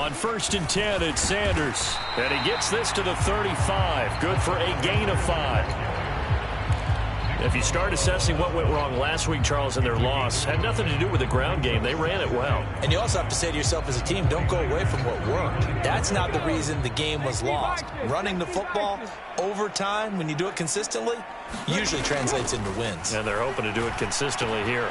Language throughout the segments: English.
On 1st and 10, it's Sanders. And he gets this to the 35. Good for a gain of 5. If you start assessing what went wrong last week, Charles, in their loss, had nothing to do with the ground game. They ran it well. And you also have to say to yourself as a team, don't go away from what worked. That's not the reason the game was lost. Running the football over time, when you do it consistently, usually translates into wins. And they're hoping to do it consistently here.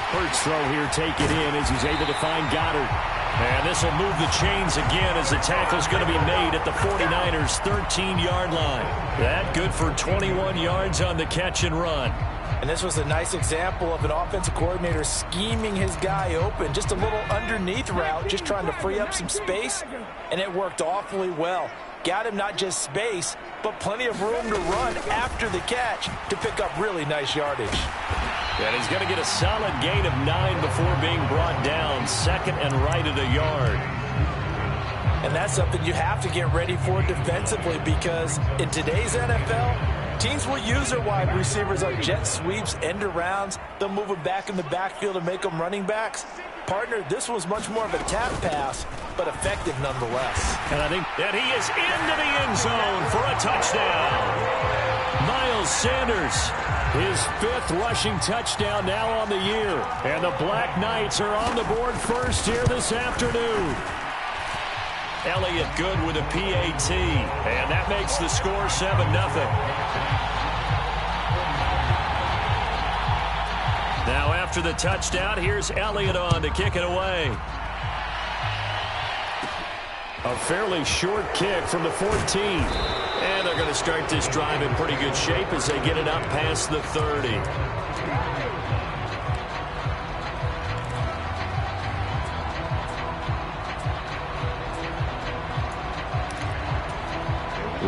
Hurts throw here, take it in as he's able to find Goddard. And this will move the chains again as the tackle's going to be made at the 49ers' 13-yard line. That good for 21 yards on the catch and run. And this was a nice example of an offensive coordinator scheming his guy open. Just a little underneath route, just trying to free up some space, and it worked awfully well. Got him not just space, but plenty of room to run after the catch to pick up really nice yardage. And he's going to get a solid gain of 9 before being brought down. Second and right at a yard. And that's something you have to get ready for defensively, because in today's NFL, teams will use their wide receivers on jet sweeps, end arounds. They'll move them back in the backfield and make them running backs. Partner, this was much more of a tap pass, but effective nonetheless. And I think that he is into the end zone for a touchdown. Miles Sanders, his 5th rushing touchdown now on the year. And the Black Knights are on the board first here this afternoon. Elliott good with a PAT. And that makes the score 7-0. Now after the touchdown, here's Elliott on to kick it away. A fairly short kick from the 14. And they're going to start this drive in pretty good shape as they get it up past the 30.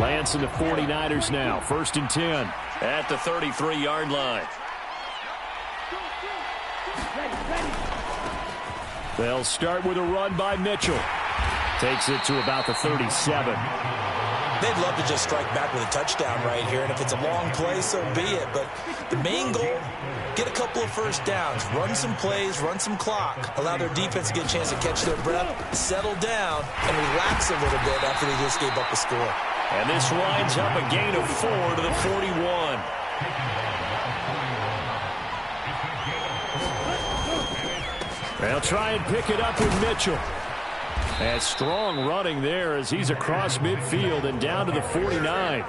Lance and the 49ers now. 1st and 10 at the 33-yard line. They'll start with a run by Mitchell. Takes it to about the 37. They'd love to just strike back with a touchdown right here, and if it's a long play, so be it. But the main goal, get a couple of first downs, run some plays, run some clock, allow their defense to get a chance to catch their breath, settle down, and relax a little bit after they just gave up a score. And this winds up a gain of 4 to the 41. They'll try and pick it up with Mitchell. And strong running there as he's across midfield and down to the 49.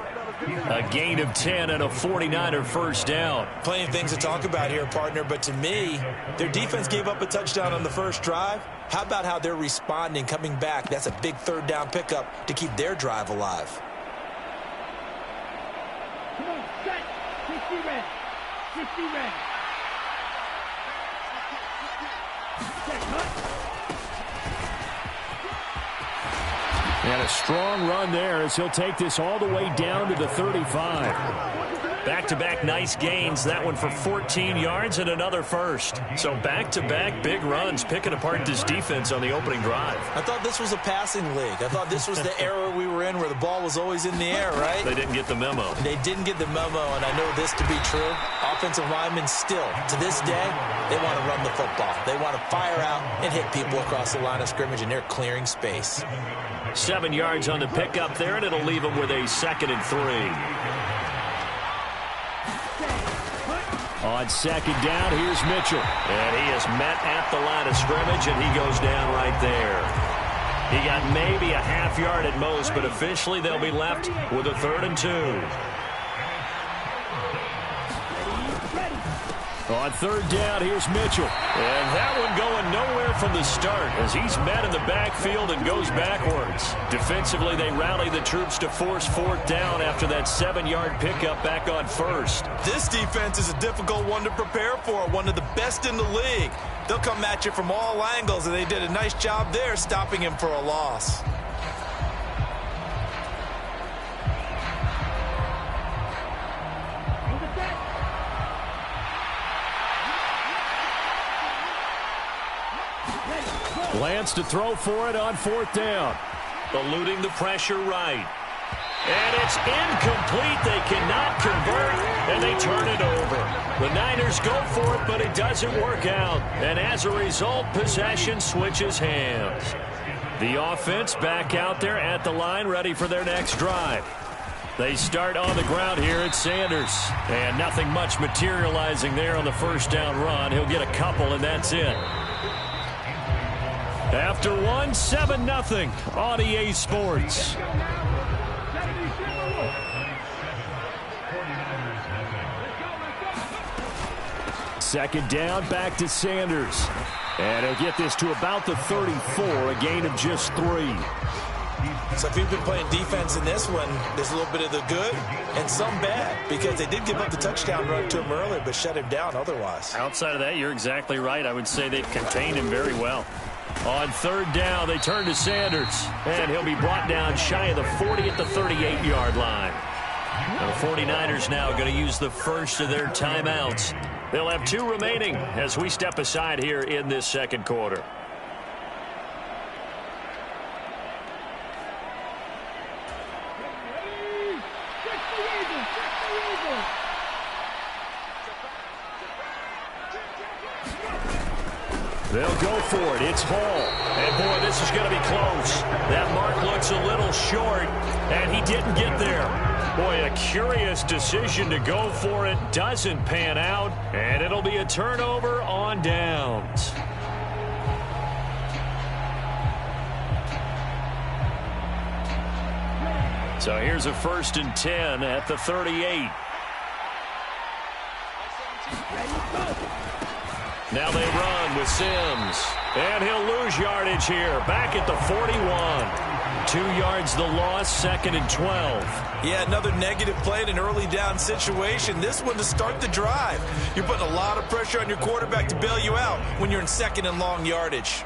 A gain of 10 and a 49er first down. Plenty of things to talk about here, partner, but to me, their defense gave up a touchdown on the first drive. How about how they're responding, coming back? That's a big 3rd down pickup to keep their drive alive. Come on, set. 60 red. 60 red. Set, cut. And a strong run there as he'll take this all the way down to the 35. Back-to-back nice gains. That one for 14 yards and another first. So back-to-back big runs, picking apart this defense on the opening drive. I thought this was a passing league. I thought this was the era we were in where the ball was always in the air, right? They didn't get the memo. They didn't get the memo, and I know this to be true. Offensive linemen still, to this day, they want to run the football. They want to fire out and hit people across the line of scrimmage, and they're clearing space. 7 yards on the pickup there, and it'll leave them with a 2nd and 3. On 2nd down, here's Mitchell. And he is met at the line of scrimmage, and he goes down right there. He got maybe a half yard at most, but officially they'll be left with a 3rd and 2. On 3rd down, here's Mitchell. And that one going nowhere from the start as he's met in the backfield and goes backwards. Defensively, they rally the troops to force 4th down after that 7-yard pickup back on 1st. This defense is a difficult one to prepare for, one of the best in the league. They'll come at you from all angles, and they did a nice job there stopping him for a loss. Lance to throw for it on 4th down. Eluding the pressure right. And it's incomplete. They cannot convert, and they turn it over. The Niners go for it, but it doesn't work out. And as a result, possession switches hands. The offense back out there at the line, ready for their next drive. They start on the ground here at Sanders. And nothing much materializing there on the first down run. He'll get a couple, and that's it. After one, 7-0 on EA Sports. Second down, back to Sanders. And he'll get this to about the 34, a gain of just 3. So if you've been playing defense in this one, there's a little bit of the good and some bad, because they did give up the touchdown run to him earlier but shut him down otherwise. Outside of that, you're exactly right. I would say they've contained him very well. On third down, they turn to Sanders, and he'll be brought down shy of the 40 at the 38-yard line. The 49ers now going to use the first of their timeouts. They'll have 2 remaining as we step aside here in this second quarter. They'll go for it. It's Hall. And, boy, this is going to be close. That mark looks a little short, and he didn't get there. Boy, a curious decision to go for it. Doesn't pan out, and it'll be a turnover on downs. So here's a 1st and 10 at the 38. Now they run with Sims. And he'll lose yardage here. Back at the 41. 2 yards the loss, 2nd and 12. Yeah, another negative play in an early down situation. This one to start the drive. You're putting a lot of pressure on your quarterback to bail you out when you're in 2nd and long yardage.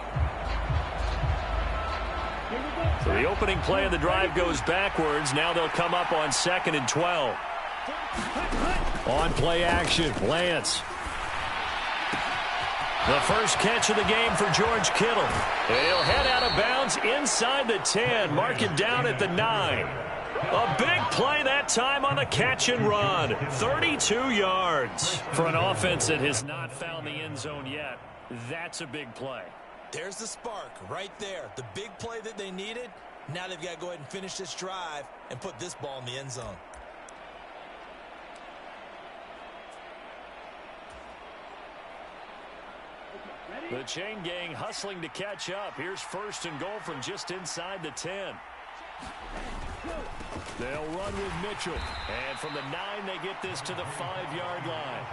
So the opening play of the drive goes backwards. Now they'll come up on 2nd and 12. On play action, Lance. The first catch of the game for George Kittle. And he'll head out of bounds inside the 10. Mark it down at the 9. A big play that time on the catch and run. 32 yards. For an offense that has not found the end zone yet, that's a big play. There's the spark right there. The big play that they needed. Now they've got to go ahead and finish this drive and put this ball in the end zone. The chain gang hustling to catch up. Here's 1st and goal from just inside the 10. They'll run with Mitchell. And from the 9, they get this to the 5-yard line.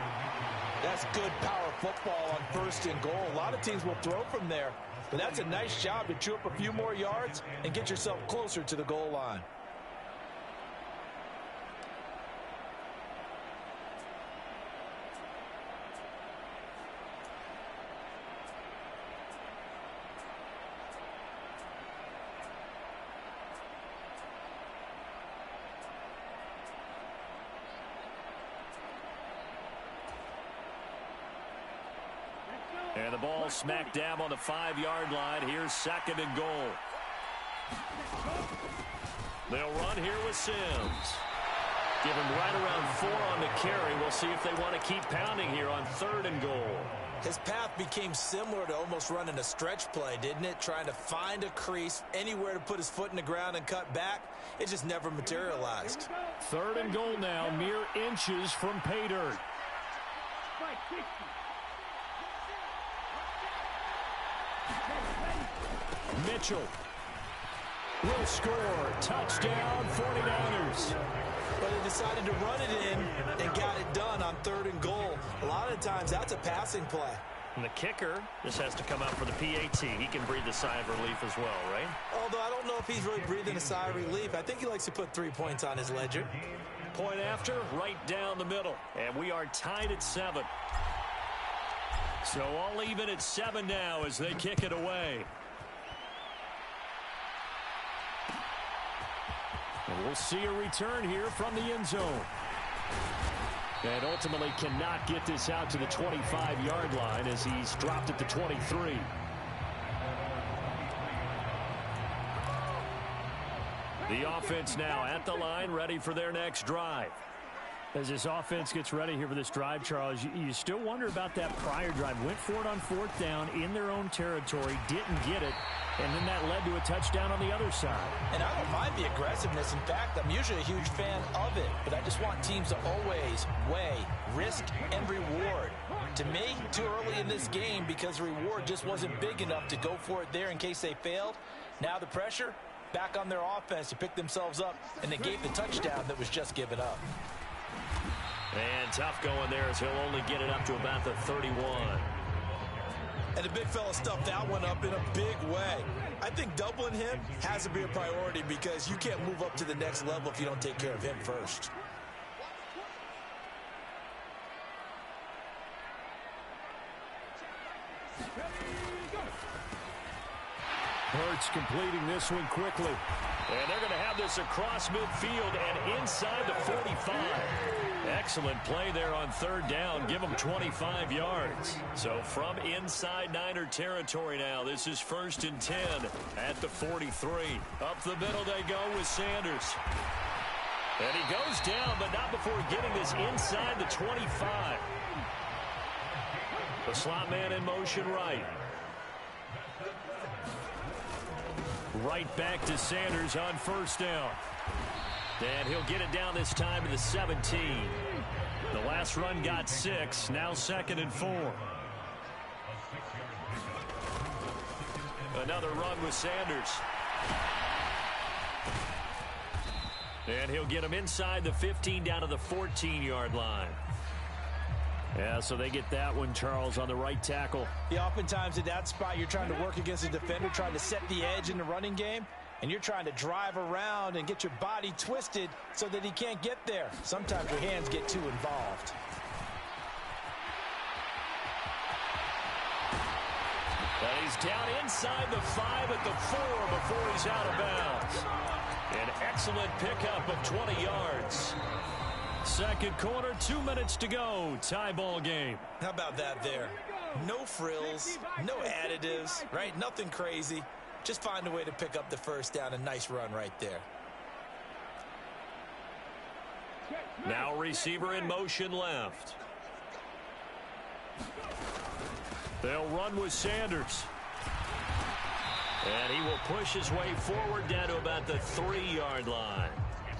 That's good power football on 1st and goal. A lot of teams will throw from there. But that's a nice job to chew up a few more yards and get yourself closer to the goal line. And the ball smack dab on the 5-yard line. Here's 2nd and goal. They'll run here with Sims. Give him right around 4 on the carry. We'll see if they want to keep pounding here on 3rd and goal. His path became similar to almost running a stretch play, didn't it? Trying to find a crease, anywhere to put his foot in the ground and cut back. It just never materialized. 3rd and goal now, mere inches from pay dirt. Mitchell will score. Touchdown, 49ers. But they decided to run it in and got it done on 3rd and goal. A lot of times that's a passing play. And the kicker just has to come out for the PAT. He can breathe a sigh of relief as well, right? Although I don't know if he's really breathing a sigh of relief. I think he likes to put 3 points on his ledger. Point after, right down the middle. And we are tied at 7. So all even at 7 now as they kick it away. And we'll see a return here from the end zone. And ultimately cannot get this out to the 25-yard line as he's dropped at the 23. The offense now at the line, ready for their next drive. As this offense gets ready here for this drive, Charles, you still wonder about that prior drive. Went for it on 4th down in their own territory, didn't get it, And then that led to a touchdown on the other side. And I don't mind the aggressiveness. In fact, I'm usually a huge fan of it. But I just want teams to always weigh risk and reward. To me, too early in this game because the reward just wasn't big enough to go for it there in case they failed. Now the pressure back on their offense to pick themselves up, and they gave the touchdown that was just given up. And tough going there as he'll only get it up to about the 31. And the big fella stuffed that one up in a big way. I think doubling him has to be a priority because you can't move up to the next level if you don't take care of him first. Hurts completing this one quickly. And they're going to have this across midfield and inside the 45. Excellent play there on third down. Give them 25 yards. So from inside Niner territory now, this is 1st and 10 at the 43. Up the middle they go with Sanders. And he goes down, but not before getting this inside the 25. The slot man in motion right. Right back to Sanders on first down. And he'll get it down this time to the 17. The last run got 6. Now 2nd and 4. Another run with Sanders. And he'll get him inside the 15 down to the 14-yard line. Yeah, so they get that one, Charles, on the right tackle. Yeah, oftentimes at that spot, you're trying to work against a defender, trying to set the edge in the running game, and you're trying to drive around and get your body twisted so that he can't get there. Sometimes your hands get too involved. But he's down inside the 5 at the 4 before he's out of bounds. An excellent pickup of 20 yards. Second quarter, 2 minutes to go. Tie ball game. How about that there? No frills, no additives, right? Nothing crazy. Just find a way to pick up the first down. A nice run right there. Now receiver in motion left. They'll run with Sanders. And he will push his way forward down to about the 3-yard line.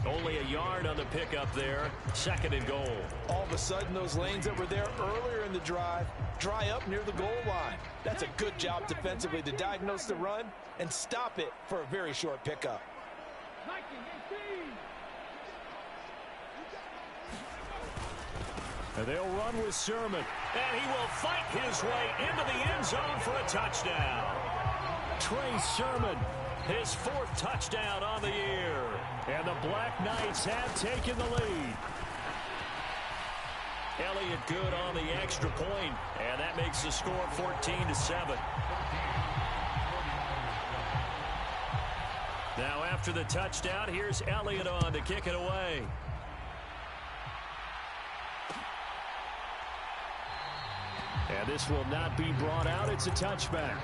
Only a yard on the pickup there. 2nd and goal. All of a sudden, those lanes that were there earlier in the drive dry up near the goal line. That's a good job defensively to diagnose the run and stop it for a very short pickup. And they'll run with Sermon. And he will fight his way into the end zone for a touchdown. Trey Sermon, his 4th touchdown on the year. And the Black Knights have taken the lead. Elliott good on the extra point, and that makes the score 14-7. Now after the touchdown, here's Elliott on to kick it away. And this will not be brought out. It's a touchback.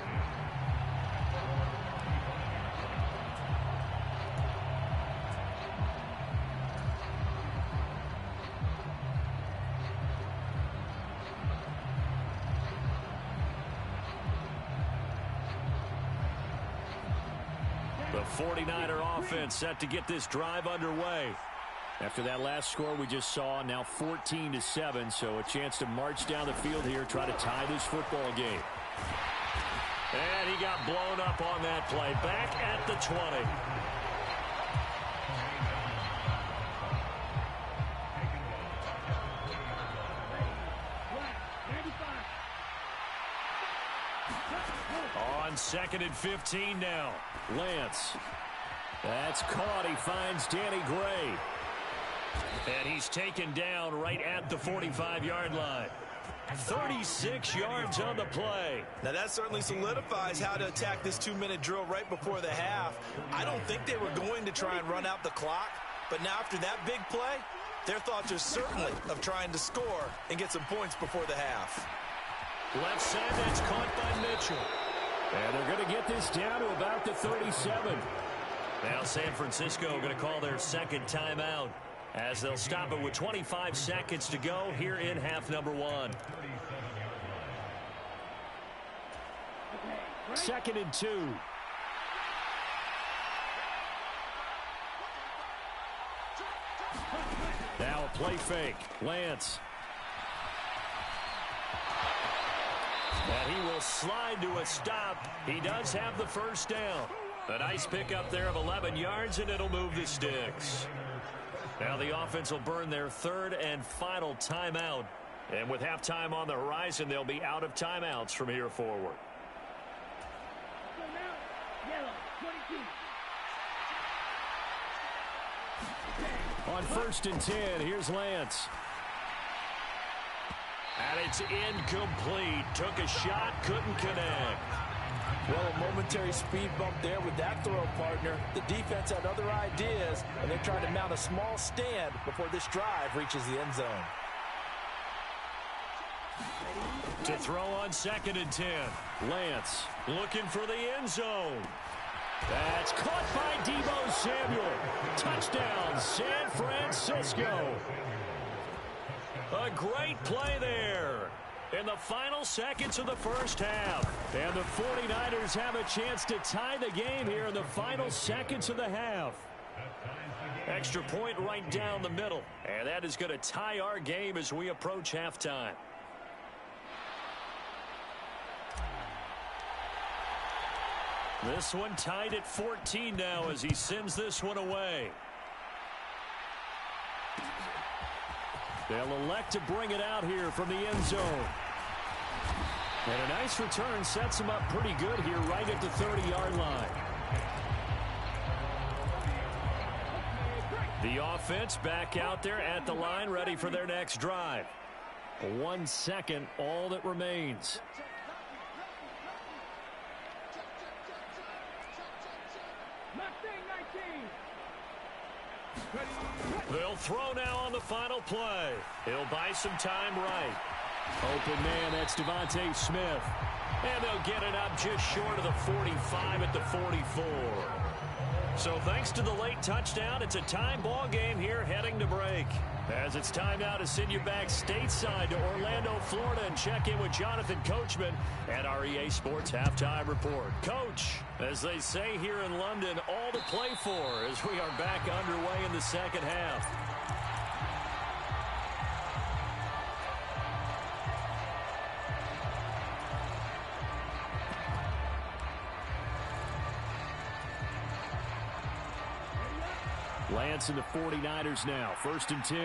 The 49er offense set to get this drive underway. After that last score we just saw, now 14-7, so a chance to march down the field here, try to tie this football game. And he got blown up on that play. Back at the 20. On 2nd and 15 now. Lance. That's caught. He finds Danny Gray. And he's taken down right at the 45-yard line. 36 yards on the play. Now that certainly solidifies how to attack this 2-minute drill right before the half. I don't think they were going to try and run out the clock, but now after that big play, their thoughts are certainly of trying to score and get some points before the half. Left side, that's caught by Mitchell. And they're going to get this down to about the 37. Now San Francisco going to call their 2nd timeout as they'll stop it with 25 seconds to go here in half number 1. 2nd and 2. Now a play fake. Lance. And he will slide to a stop. He does have the first down. A nice pickup there of 11 yards, and it'll move the sticks. Now the offense will burn their third and final timeout. And with halftime on the horizon, they'll be out of timeouts from here forward. Yellow, 22. On 1st and 10, here's Lance. And it's incomplete. Took a shot, couldn't connect. Well, a momentary speed bump there with that throw, partner. The defense had other ideas, and they're trying to mount a small stand before this drive reaches the end zone. To throw on 2nd and 10. Lance looking for the end zone. That's caught by Deebo Samuel. Touchdown, San Francisco. A great play there in the final seconds of the first half. And the 49ers have a chance to tie the game here in the final seconds of the half. Extra point right down the middle. And that is going to tie our game as we approach halftime. This one tied at 14 now as he sends this one away. They'll elect to bring it out here from the end zone. And a nice return sets him up pretty good here right at the 30-yard line. The offense back out there at the line ready for their next drive. 1 second, all that remains. They'll throw now on the final play. He'll buy some time right. Open man, that's Devontae Smith. And they'll get it up just short of the 45 at the 44. So thanks to the late touchdown, it's a time ball game here heading to break. As it's time now to send you back stateside to Orlando, Florida, and check in with Jonathan Coachman at our EA Sports Halftime Report. Coach, as they say here in London, all to play for as we are back underway in the second half. Lance and the 49ers now. 1st and 10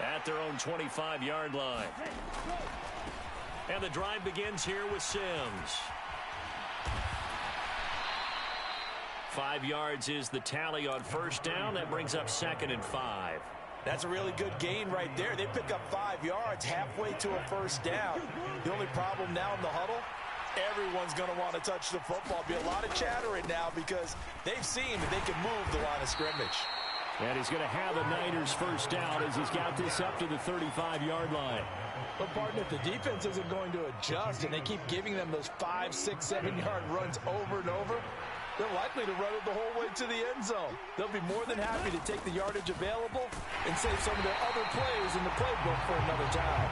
at their own 25-yard line. And the drive begins here with Sims. 5 yards is the tally on 1st down. That brings up 2nd and 5. That's a really good gain right there. They pick up 5 yards halfway to a 1st down. The only problem now in the huddle, everyone's going to want to touch the football. Be a lot of chattering now because they've seen that they can move the line of scrimmage. And he's going to have a Niners 1st down as he's got this up to the 35-yard line. But, partner, if the defense isn't going to adjust and they keep giving them those 5, 6, 7-yard runs over and over, they're likely to run it the whole way to the end zone. They'll be more than happy to take the yardage available and save some of their other plays in the playbook for another time.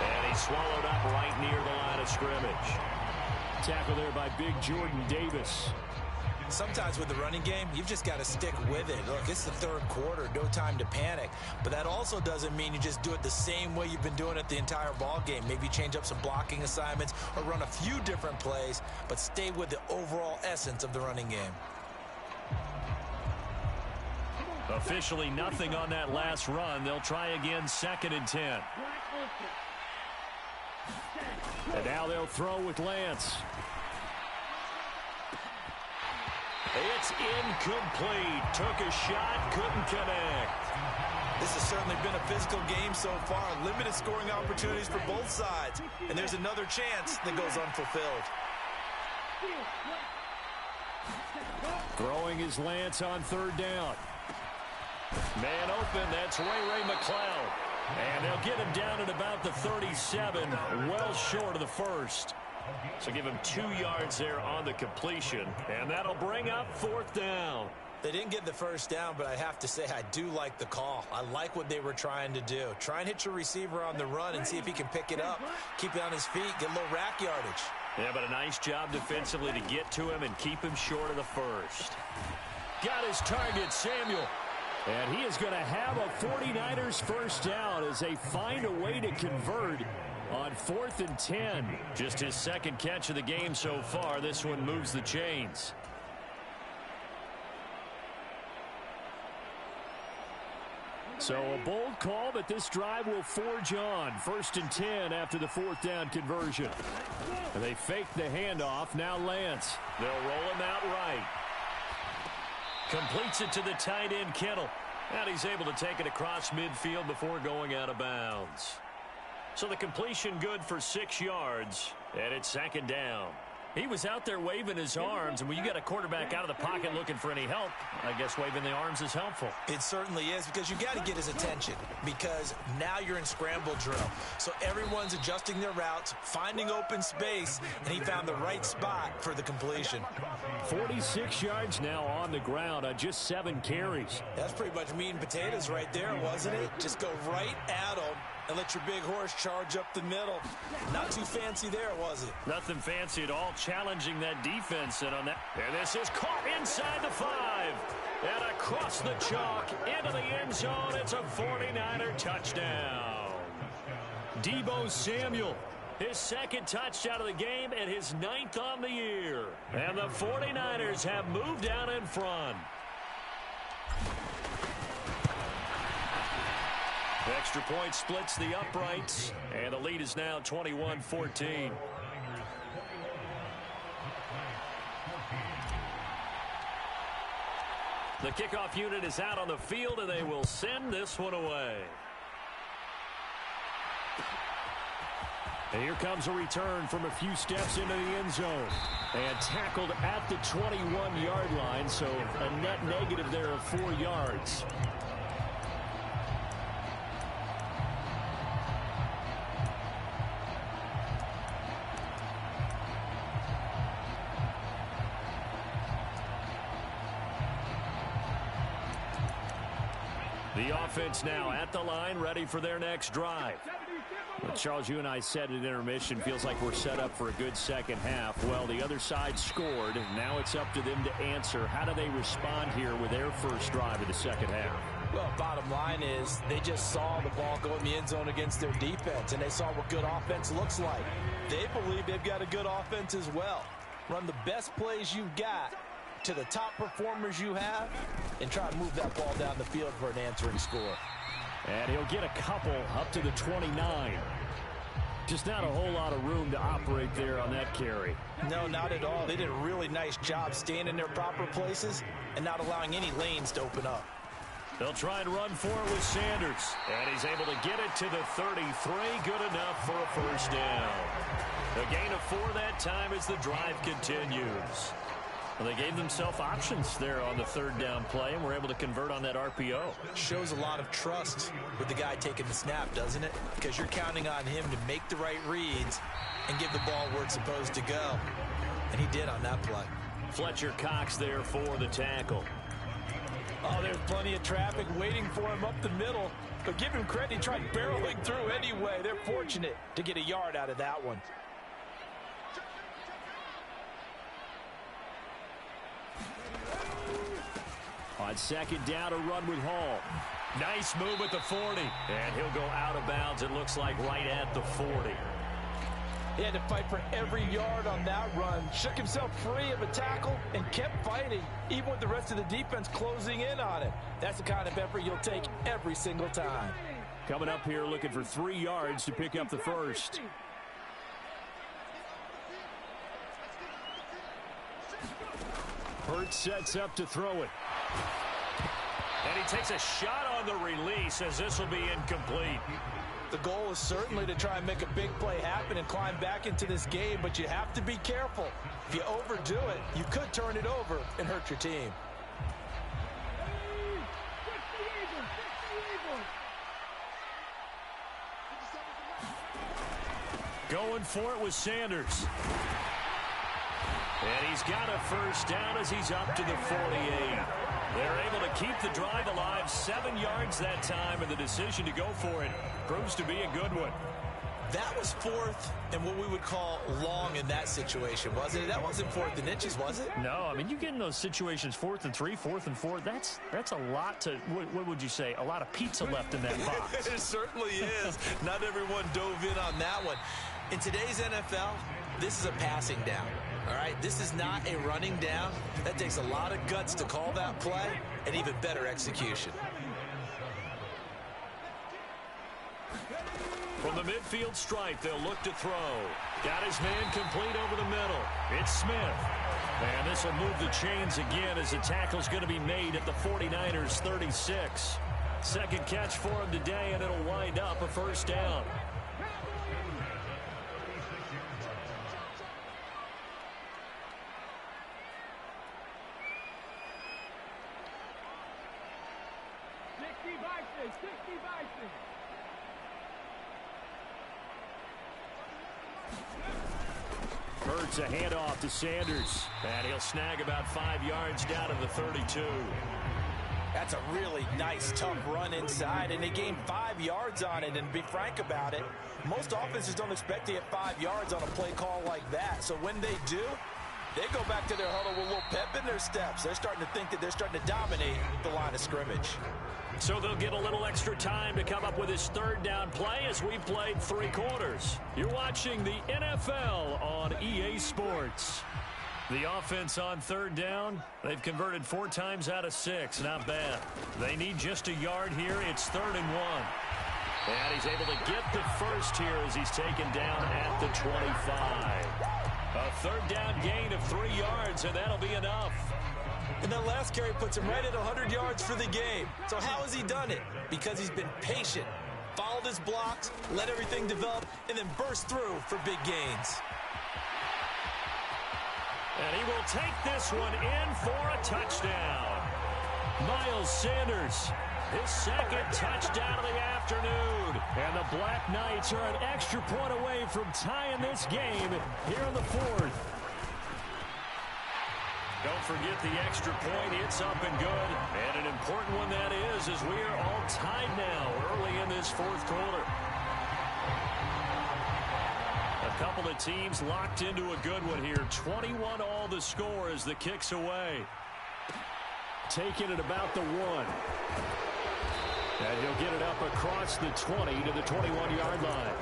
And he's swallowed up right near the line of scrimmage. Tackle there by Big Jordan Davis. Sometimes with the running game, you've just got to stick with it. Look, it's the 3rd quarter, no time to panic. But that also doesn't mean you just do it the same way you've been doing it the entire ball game. Maybe change up some blocking assignments or run a few different plays, but stay with the overall essence of the running game. Officially nothing on that last run. They'll try again 2nd and 10. And now they'll throw with Lance. It's incomplete. Took a shot, couldn't connect. This has certainly been a physical game so far. Limited scoring opportunities for both sides. And there's another chance that goes unfulfilled. Throwing is Lance on 3rd down. Man open, that's Ray McCloud. And they'll get him down at about the 37, well short of the 1st. So give him 2 yards there on the completion. And that'll bring up 4th down. They didn't get the 1st down, but I have to say I do like the call. I like what they were trying to do. Try and hit your receiver on the run and see if he can pick it up. Keep it on his feet, get a little rack yardage. Yeah, but a nice job defensively to get to him and keep him short of the 1st. Got his target, Samuel. And he is going to have a 49ers first down as they find a way to convert on 4th and 10. Just his second catch of the game so far. This one moves the chains. So a bold call, but this drive will forge on. 1st and 10 after the 4th down conversion. And they fake the handoff. Now Lance. They'll roll him out right. Completes it to the tight end, Kittle. And he's able to take it across midfield before going out of bounds. So the completion good for 6 yards. And it's 2nd down. He was out there waving his arms, and when you got a quarterback out of the pocket looking for any help, I guess waving the arms is helpful. It certainly is, because you got to get his attention, because now you're in scramble drill. So everyone's adjusting their routes, finding open space, and he found the right spot for the completion. 46 yards now on the ground on just 7 carries. That's pretty much meat and potatoes right there, wasn't it? Just go right at him and let your big horse charge up the middle. Not too fancy there, was it? Nothing fancy at all, challenging that defense. And on that, and this is caught inside the 5. And across the chalk, into the end zone. It's a 49er touchdown. Deebo Samuel, his 2nd touchdown of the game and his 9th on the year. And the 49ers have moved down in front. Extra point splits the uprights, and the lead is now 21-14. The kickoff unit is out on the field, and they will send this one away. And here comes a return from a few steps into the end zone. And tackled at the 21-yard line, so a net negative there of 4 yards. The offense now at the line, ready for their next drive. Well, Charles, you and I said at intermission, feels like we're set up for a good second half. Well, the other side scored. Now it's up to them to answer. How do they respond here with their first drive of the second half? Well, bottom line is they just saw the ball go in the end zone against their defense, and they saw what good offense looks like. They believe they've got a good offense as well. Run the best plays you've got to the top performers you have, and try to move that ball down the field for an answering score. And he'll get a couple up to the 29. Just not a whole lot of room to operate there on that carry. No, not at all. They did a really nice job staying in their proper places and not allowing any lanes to open up. They'll try and run for it with Sanders. And he's able to get it to the 33. Good enough for a first down. A gain of 4 that time as the drive continues. Well, they gave themselves options there on the 3rd down play, and were able to convert on that RPO. Shows a lot of trust with the guy taking the snap, doesn't it? Because you're counting on him to make the right reads and give the ball where it's supposed to go. And he did on that play. Fletcher Cox there for the tackle. Oh, there's plenty of traffic waiting for him up the middle. But give him credit, he tried barreling through anyway. They're fortunate to get a yard out of that one. On 2nd down, a run with Hall. Nice move at the 40. And he'll go out of bounds, it looks like, right at the 40. He had to fight for every yard on that run. Shook himself free of a tackle and kept fighting, even with the rest of the defense closing in on him. That's the kind of effort you'll take every single time. Coming up here looking for 3 yards to pick up the first. Hurts sets up to throw it. And he takes a shot on the release as this will be incomplete. The goal is certainly to try and make a big play happen and climb back into this game, but you have to be careful. If you overdo it, you could turn it over and hurt your team. Going for it with Sanders. And he's got a first down as he's up to the 48. They're able to keep the drive alive, 7 yards that time, and the decision to go for it proves to be a good one. That was fourth and what we would call long in that situation, wasn't it? That wasn't fourth and inches, was it? No, I mean, you get in those situations 4th and 3, 4th and 4. That's a lot to, what would you say, a lot of pizza left in that box. It certainly is. Not everyone dove in on that one. In today's NFL, this is a passing down. All right, this is not a running down. That takes a lot of guts to call that play and even better execution. From the midfield stripe, they'll look to throw. Got his man complete over the middle. It's Smith. And this will move the chains again as the tackle's going to be made at the 49ers 36. Second catch for him today, and it'll wind up a first down. Hurts a handoff to Sanders. And he'll snag about 5 yards down to the 32. That's a really nice, tough run inside, and they gained 5 yards on it. And to be frank about it, most offenses don't expect to get 5 yards on a play call like that. So when they do, they go back to their huddle with a little pep in their steps. They're starting to think that they're starting to dominate the line of scrimmage. So they'll get a little extra time to come up with his third down play as we played 3 quarters. You're watching the NFL on EA Sports. The offense on third down, they've converted 4 times out of 6. Not bad. They need just a yard here. It's 3rd and 1. And he's able to get the first here as he's taken down at the 25. A third down gain of 3 yards, and that'll be enough. And that last carry puts him right at 100 yards for the game. So how has he done it? Because he's been patient, followed his blocks, let everything develop, and then burst through for big gains. And he will take this one in for a touchdown. Miles Sanders, his second touchdown of the afternoon. And the Black Knights are an extra point away from tying this game here in the 4th. Don't forget the extra point. It's up and good. And an important one that is, as we are all tied now early in this 4th quarter. A couple of teams locked into a good one here. 21 all the score as the kick's away. Taking it about the 1. And he'll get it up across the 20 to the 21-yard line.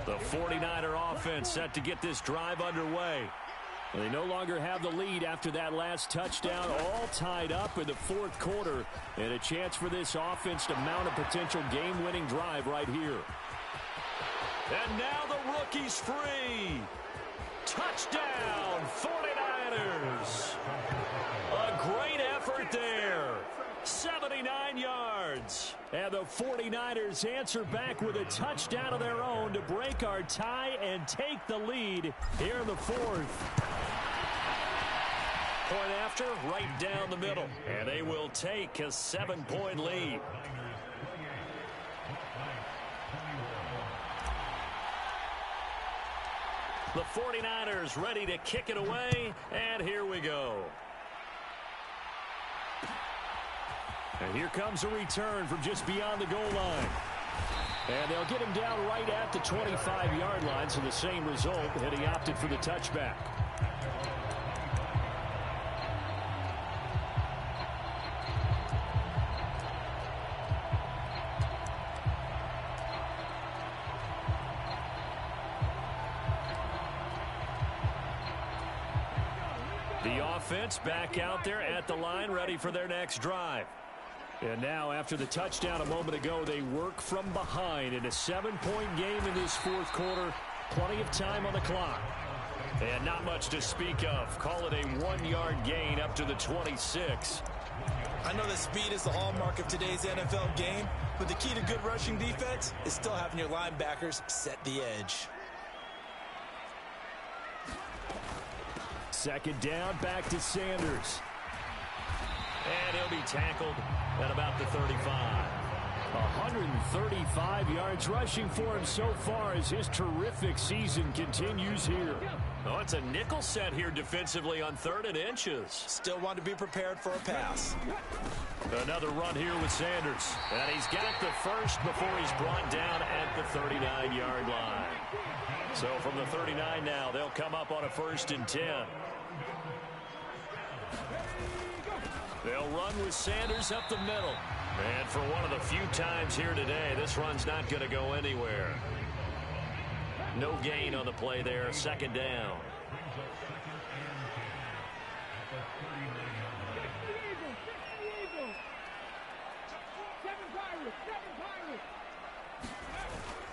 The 49er offense set to get this drive underway. They no longer have the lead after that last touchdown, all tied up in the 4th quarter, and a chance for this offense to mount a potential game-winning drive right here. And now the rookie's free. Touchdown, 49ers. A great effort there. 79 yards. And the 49ers answer back with a touchdown of their own to break our tie and take the lead here in the 4th. Point after, right down the middle. And they will take a 7-point lead. The 49ers ready to kick it away, and here we go. And here comes a return from just beyond the goal line. And they'll get him down right at the 25-yard line, so the same result, and he opted for the touchback. The offense back out there at the line, ready for their next drive. And now, after the touchdown a moment ago, they work from behind in a 7-point game in this 4th quarter. Plenty of time on the clock. And not much to speak of. Call it a 1-yard gain up to the 26. I know that speed is the hallmark of today's NFL game, but the key to good rushing defense is still having your linebackers set the edge. Second down, back to Sanders. And he'll be tackled at about the 35. 135 yards rushing for him so far as his terrific season continues here. Oh, it's a nickel set here defensively on 3rd and inches. Still want to be prepared for a pass. Another run here with Sanders. And he's got the first before he's brought down at the 39-yard line. So from the 39 now, they'll come up on a 1st and 10. They'll run with Sanders up the middle. And for one of the few times here today, this run's not going to go anywhere. No gain on the play there, 2nd down.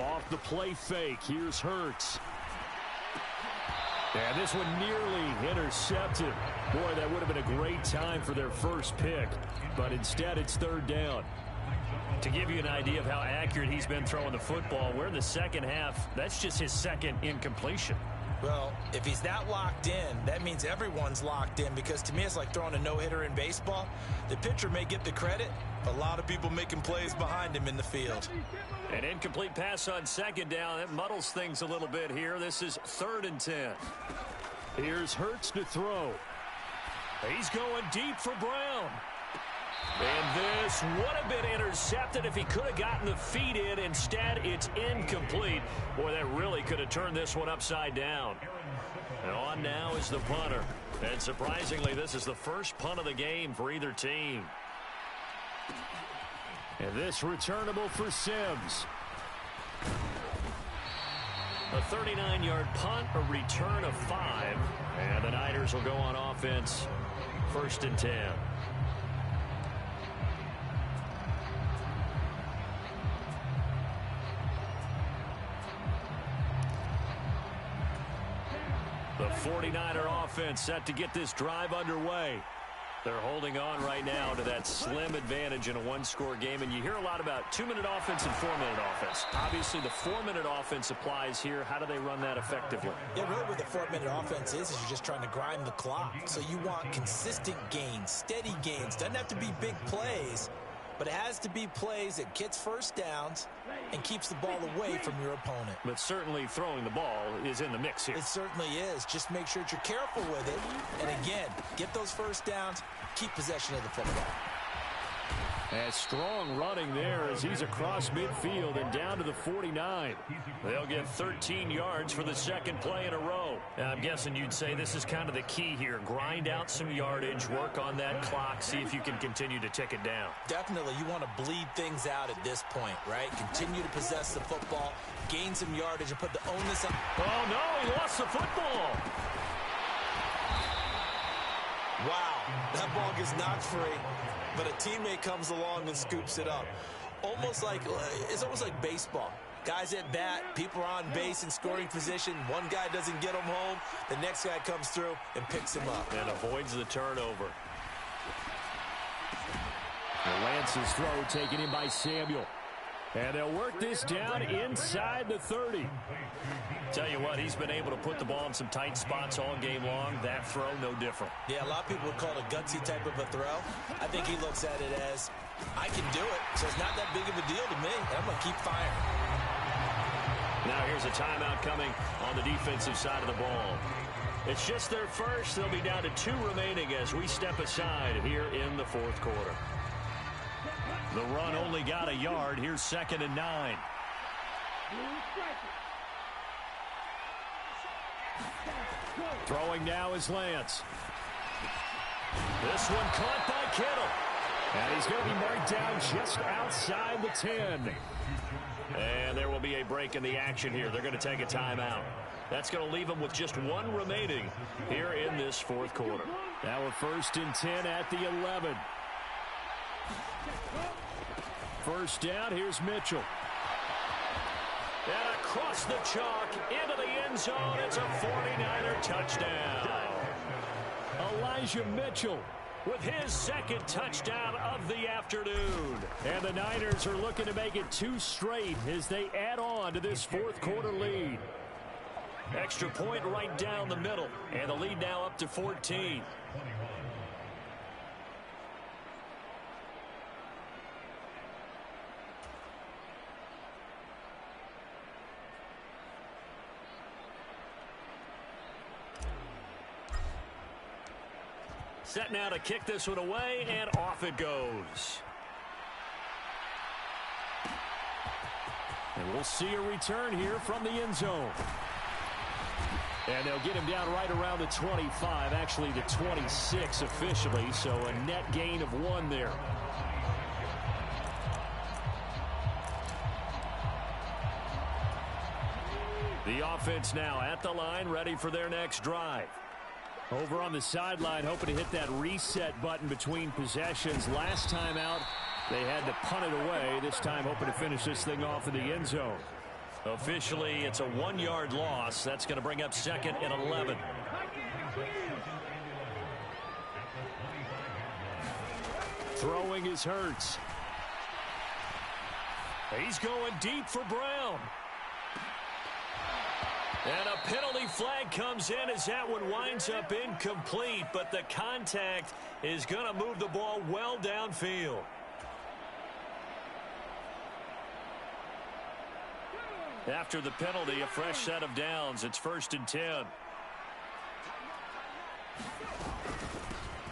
Off the play fake, here's Hurts. And this one nearly intercepted. Boy, that would have been a great time for their first pick. But instead, it's 3rd down. To give you an idea of how accurate he's been throwing the football, we're in the second half. That's just his 2nd incompletion. Well, if he's that locked in, that means everyone's locked in, because to me it's like throwing a no-hitter in baseball. The pitcher may get the credit, but a lot of people making plays behind him in the field. An incomplete pass on 2nd down. That muddles things a little bit here. This is 3rd and 10. Here's Hurts to throw. He's going deep for Brown. And this would have been intercepted if he could have gotten the feet in. Instead, it's incomplete. Boy, that really could have turned this one upside down. And on now is the punter. And surprisingly, this is the first punt of the game for either team. And this returnable for Sims. A 39-yard punt, a return of 5. And the Niners will go on offense, 1st and 10. The 49er offense set to get this drive underway. They're holding on right now to that slim advantage in a 1-score game. And you hear a lot about 2-minute offense and 4-minute offense. Obviously, the 4-minute offense applies here. How do they run that effectively? Yeah, really what the 4-minute offense is you're just trying to grind the clock. So you want consistent gains, steady gains. Doesn't have to be big plays, but it has to be plays that gets first downs and keeps the ball away from your opponent. But certainly throwing the ball is in the mix here. It certainly is. Just make sure that you're careful with it. And again, get those first downs, keep possession of the football. A strong running there as he's across midfield and down to the 49. They'll get 13 yards for the 2nd play in a row. I'm guessing you'd say this is kind of the key here. Grind out some yardage, work on that clock, see if you can continue to tick it down. Definitely, you want to bleed things out at this point, right? Continue to possess the football, gain some yardage, and put the onus on. Oh, no, he lost the football. Wow, that ball gets knocked free, but a teammate comes along and scoops it up. It's almost like baseball. Guys at bat, people are on base in scoring position. One guy doesn't get him home. The next guy comes through and picks him up. And avoids the turnover. Lance's throw taken in by Samuel. And they'll work this down inside the 30. Tell you what, he's been able to put the ball in some tight spots all game long. That throw, no different. Yeah, a lot of people would call it a gutsy type of a throw. I think he looks at it as, I can do it, so it's not that big of a deal to me, and I'm going to keep firing. Now here's a timeout coming on the defensive side of the ball. It's just their first. They'll be down to 2 remaining as we step aside here in the 4th quarter. The run only got a yard. Here's 2nd and 9. Throwing now is Lance. This one caught by Kittle. And he's going to be marked down just outside the 10. And there will be a break in the action here. They're going to take a timeout. That's going to leave them with just 1 remaining here in this 4th quarter. Now a 1st and 10 at the 11. First down, here's Mitchell. And across the chalk into the end zone. It's a 49er touchdown. Elijah Mitchell with his 2nd touchdown of the afternoon. And the Niners are looking to make it 2 straight as they add on to this 4th quarter lead. Extra point right down the middle. And the lead now up to 14. Set now to kick this one away, and off it goes. And we'll see a return here from the end zone. And they'll get him down right around the 25, actually the 26 officially, so a net gain of 1 there. The offense now at the line, ready for their next drive. Over on the sideline, hoping to hit that reset button between possessions. Last time out, they had to punt it away. This time, hoping to finish this thing off in the end zone. Officially, it's a 1-yard loss. That's going to bring up 2nd and 11. Throwing is Hurts. He's going deep for Brown. And a penalty flag comes in as that one winds up incomplete, but the contact is going to move the ball well downfield. After the penalty, a fresh set of downs. It's 1st and 10.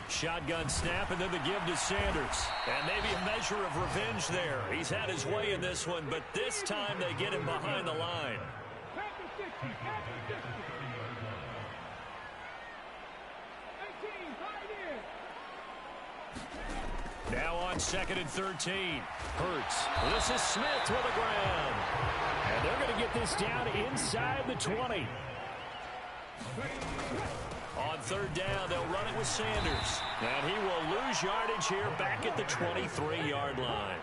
Shotgun snap, and then the give to Sanders. And maybe a measure of revenge there. He's had his way in this one, but this time they get him behind the line. Now on 2nd and 13. Hurts. This is Smith with the ground. And they're going to get this down inside the 20. On 3rd down, they'll run it with Sanders. And he will lose yardage here back at the 23-yard line.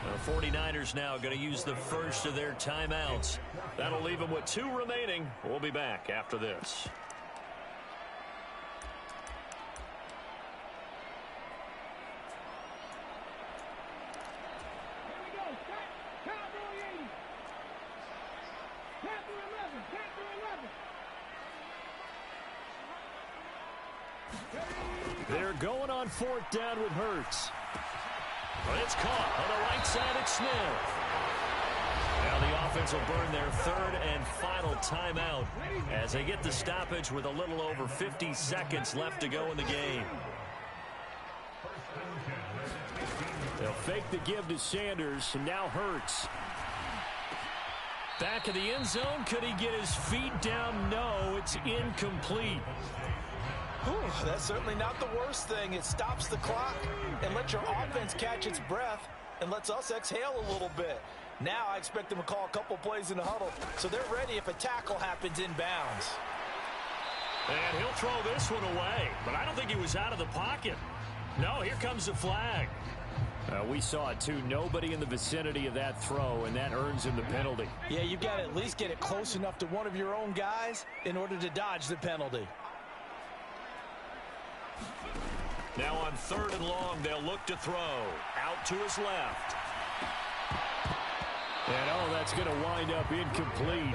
The 49ers now going to use the first of their timeouts. That'll leave them with 2 remaining. We'll be back after this. They're going on 4th down with Hurts. It's caught on the right side at Smith. Now the offense will burn their 3rd and final timeout as they get the stoppage with a little over 50 seconds left to go in the game. They'll fake the give to Sanders, and now Hurts. Back of the end zone. Could he get his feet down? No, it's incomplete. Whew, that's certainly not the worst thing. It stops the clock and lets your offense catch its breath and lets us exhale a little bit. Now I expect them to call a couple plays in the huddle so they're ready if a tackle happens inbounds. And he'll throw this one away, but I don't think he was out of the pocket. No, here comes the flag. We saw it too. Nobody in the vicinity of that throw, and that earns him the penalty. Yeah, you've got to at least get it close enough to one of your own guys in order to dodge the penalty. Now on 3rd and long, they'll look to throw. Out to his left. And that's going to wind up incomplete.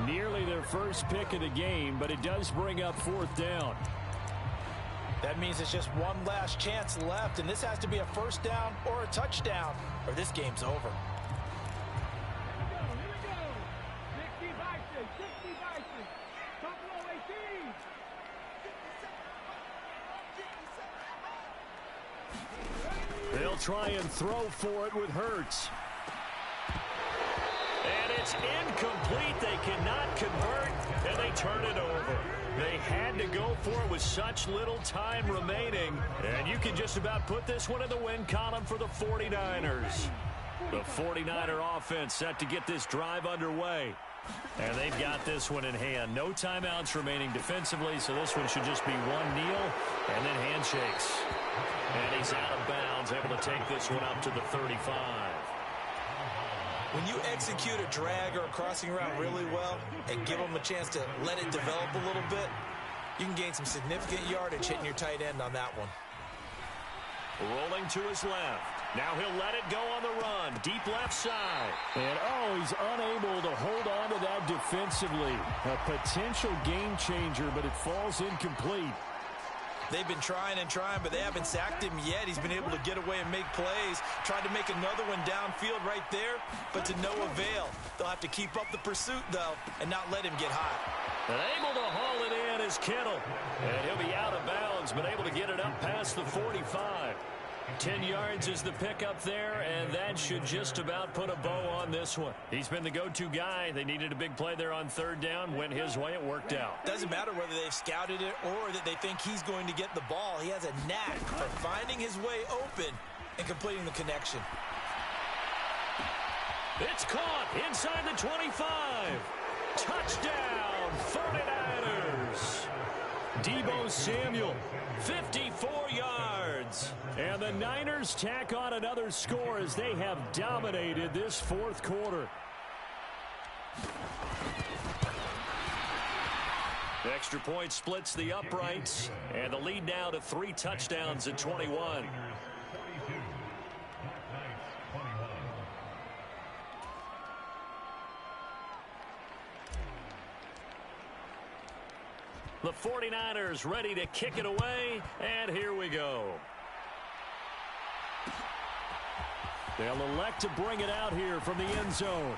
Nearly their first pick of the game, but it does bring up 4th down. That means it's just one last chance left, and this has to be a 1st down or a touchdown, or this game's over. They'll try and throw for it with Hurts. And it's incomplete. They cannot convert, and they turn it over. They had to go for it with such little time remaining, and you can just about put this one in the win column for the 49ers. The 49er offense set to get this drive underway. And they've got this one in hand. No timeouts remaining defensively, so this one should just be one kneel and then handshakes. And he's out of bounds, able to take this one up to the 35. When you execute a drag or a crossing route really well and give them a chance to let it develop a little bit, you can gain some significant yardage hitting your tight end on that one. Rolling to his left. Now he'll let it go on the run. Deep left side. And he's unable to hold on to that defensively. A potential game changer, but it falls incomplete. They've been trying and trying, but they haven't sacked him yet. He's been able to get away and make plays. Tried to make another one downfield right there, but to no avail. They'll have to keep up the pursuit, though, and not let him get hot. And able to haul it in is Kittle. And he'll be out of bounds, but able to get it up past the 45. 10 yards is the pickup there, and that should just about put a bow on this one. He's been the go-to guy. They needed a big play there on third down. Went his way. It worked out. Doesn't matter whether they've scouted it or that they think he's going to get the ball. He has a knack for finding his way open and completing the connection. It's caught inside the 25. Touchdown, 49ers. Deebo Samuel, 54 yards. And the Niners tack on another score as they have dominated this fourth quarter. The extra point splits the uprights, and the lead now to 3 touchdowns at 21. The 49ers ready to kick it away, and here we go. They'll elect to bring it out here from the end zone.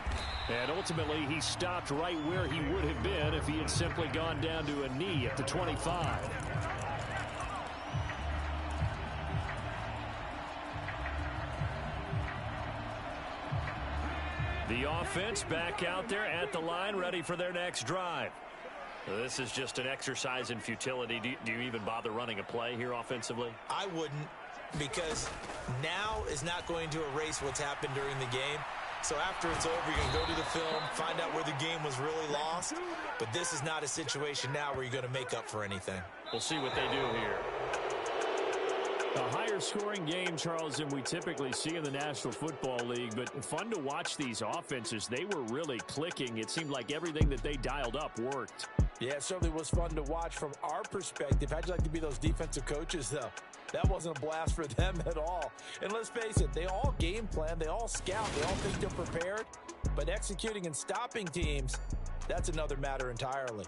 And ultimately, he stopped right where he would have been if he had simply gone down to a knee at the 25. The offense back out there at the line, ready for their next drive. This is just an exercise in futility. Do you even bother running a play here offensively? I wouldn't, because now is not going to erase what's happened during the game. So after it's over, you can go to the film, find out where the game was really lost. But this is not a situation now where you're going to make up for anything. We'll see what they do here. A higher scoring game, Charles, than we typically see in the National Football League, but fun to watch these offenses. They were really clicking. It seemed like everything that they dialed up worked. Yeah, it certainly was fun to watch from our perspective. How'd you like to be those defensive coaches, though? That wasn't a blast for them at all. And let's face it, they all game plan, they all scout, they all think they're prepared. But executing and stopping teams, that's another matter entirely.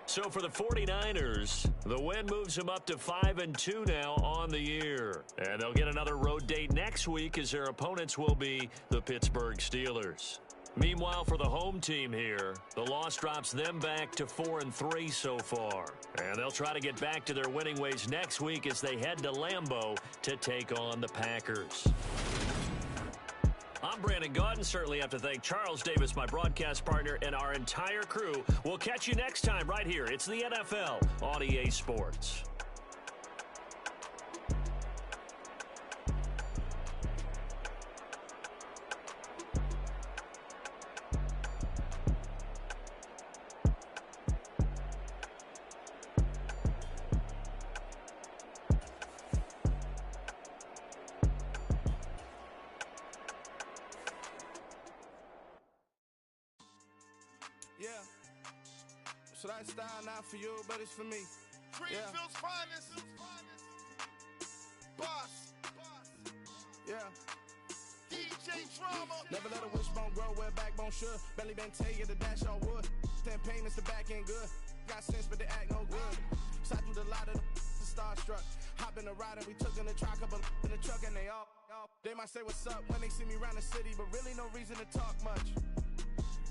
So for the 49ers, the win moves them up to 5-2 now on the year. And they'll get another road date next week as their opponents will be the Pittsburgh Steelers. Meanwhile, for the home team here, the loss drops them back to 4-3 so far. And they'll try to get back to their winning ways next week as they head to Lambeau to take on the Packers. I'm Brandon Gaudin. Certainly have to thank Charles Davis, my broadcast partner, and our entire crew. We'll catch you next time right here. It's the NFL on EA Sports. Yeah. So that style not for you, but it's for me. Greenfield's finest. Boss. Yeah. DJ Drama. Never let a wishbone grow where backbone should. Belly been take the dash on wood. 10 payments, the back ain't good. Got sense, but they act no good. Side through the lot of the starstruck. Hop in the ride and we took in the truck, couple in the truck, and they all. They might say what's up when they see me around the city, but really no reason to talk much.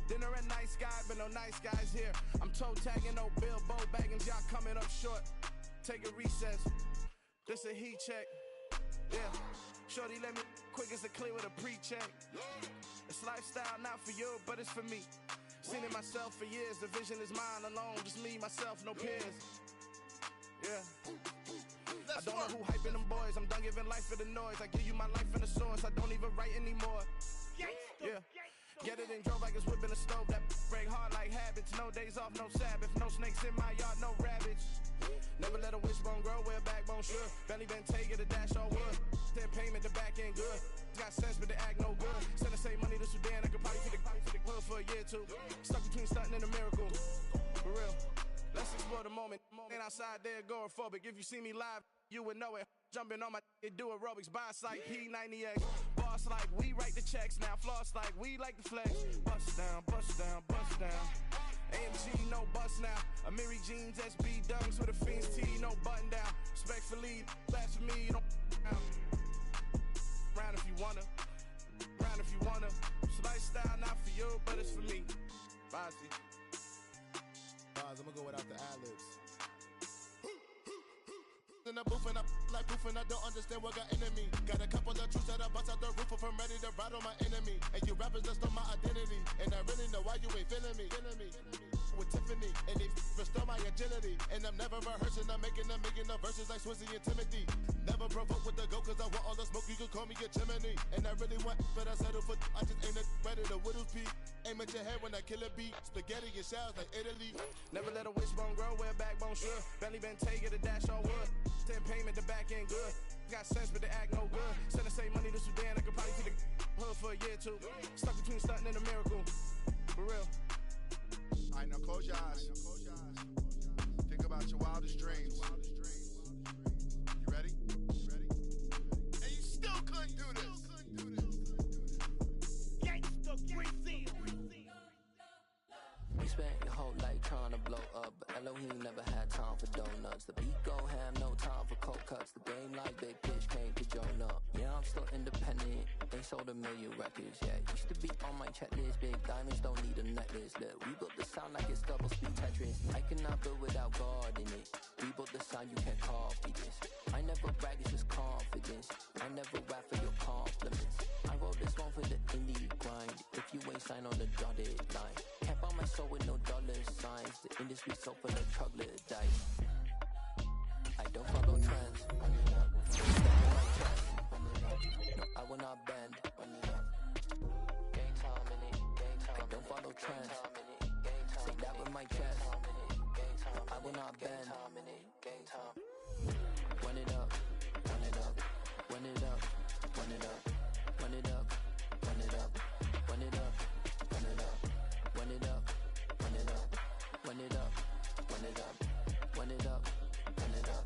Dinner at Nice Guy, but no nice guys here. I'm toe tagging, no Bill Bo Baggins, y'all coming up short. Take a recess. This a heat check. Yeah. Shorty let me quick as a clear with a pre-check. It's lifestyle not for you, but it's for me. Seen it myself for years. The vision is mine alone. Just me, myself, no peers. Yeah. I don't know who hyping them boys. I'm done giving life for the noise. I give you my life in the source. I don't even write anymore. Yeah. Get it and drove like it's whipping a stove. That break hard like habits. No days off, no Sabbath. No snakes in my yard, no rabbits. Never let a wishbone grow where backbone should. Belly been taking the dash on wood. 10 payment, the back ain't good. Got sense, but they act no good. Send the same money to Sudan. I could probably feed the hood for a year or two. Stuck between stunting and a miracle. For real. Let's explore the moment. Ain't outside there agoraphobic. If you see me live, you would know it. Jumping on my do aerobics, boss like P90X. Boss like we write the checks now. Floss like we like the flex. Bust down, bust down, bust down. AMG no bust now. Amiri jeans, SB dunks with a Fiends tee, no button down. Respectfully, blasphemy, don't round if you wanna. Round if you wanna. It's lifestyle, not for you, but it's for me. Bonzi. I'm gonna go without the ad-libs. In the booth and I like proof and I don't understand what got into me. Got a couple of truths that I bust out the roof if I'm ready to ride on my enemy. And you rappers just stole my identity, and I really know why you ain't feeling me. With Tiffany, and they restore my agility. And I'm never rehearsing, I'm making a million of verses like Swizzy and Timothy. Never provoke with the go, cause I want all the smoke, you can call me a Gemini. And I really want, but I settle for, I just ain't ready to Whittles P. Aim at your head when I kill a beat, spaghetti and shells like Italy. Never let a wishbone grow where a backbone should. Belly been take it, a dash all wood. 10 payment, the back end good. Got sense, but the act no good. Send the same money to Sudan, I could probably see the hood for a year or two. Stuck between stunting and a miracle. For real. Alright, now close your eyes. Think about your wildest dreams. You ready? And you still couldn't do this. Gangsta Brazil. You spent your whole life trying to blow up, but Elohim never had time for donuts. The beat go ham, no time for cold cuts. The game like Big Pitch came to join up. Yeah, I'm still independent, they sold 1 million records. Yeah, used to be on my checklist. Big diamonds don't need a necklace. Look, we built the sound like it's double speed Tetris. I cannot build without God in it. We built the sound, you can't copy this. I never brag, it's just confidence. I never rap for your compliments. I wrote this one for the indie grind. If you ain't signed on the dotted line, can't buy my soul with no dollar signs. The industry so full of troglodytes. I don't follow trends. No, I will not bend. Gang time in it. I don't follow trends. Say that with my chest. I will not bend. Run it up, run it up, run it up, run it up, run it up, run it up, run it up, run it up, run it up, run it up, run it up, run it up, run it up, run it up,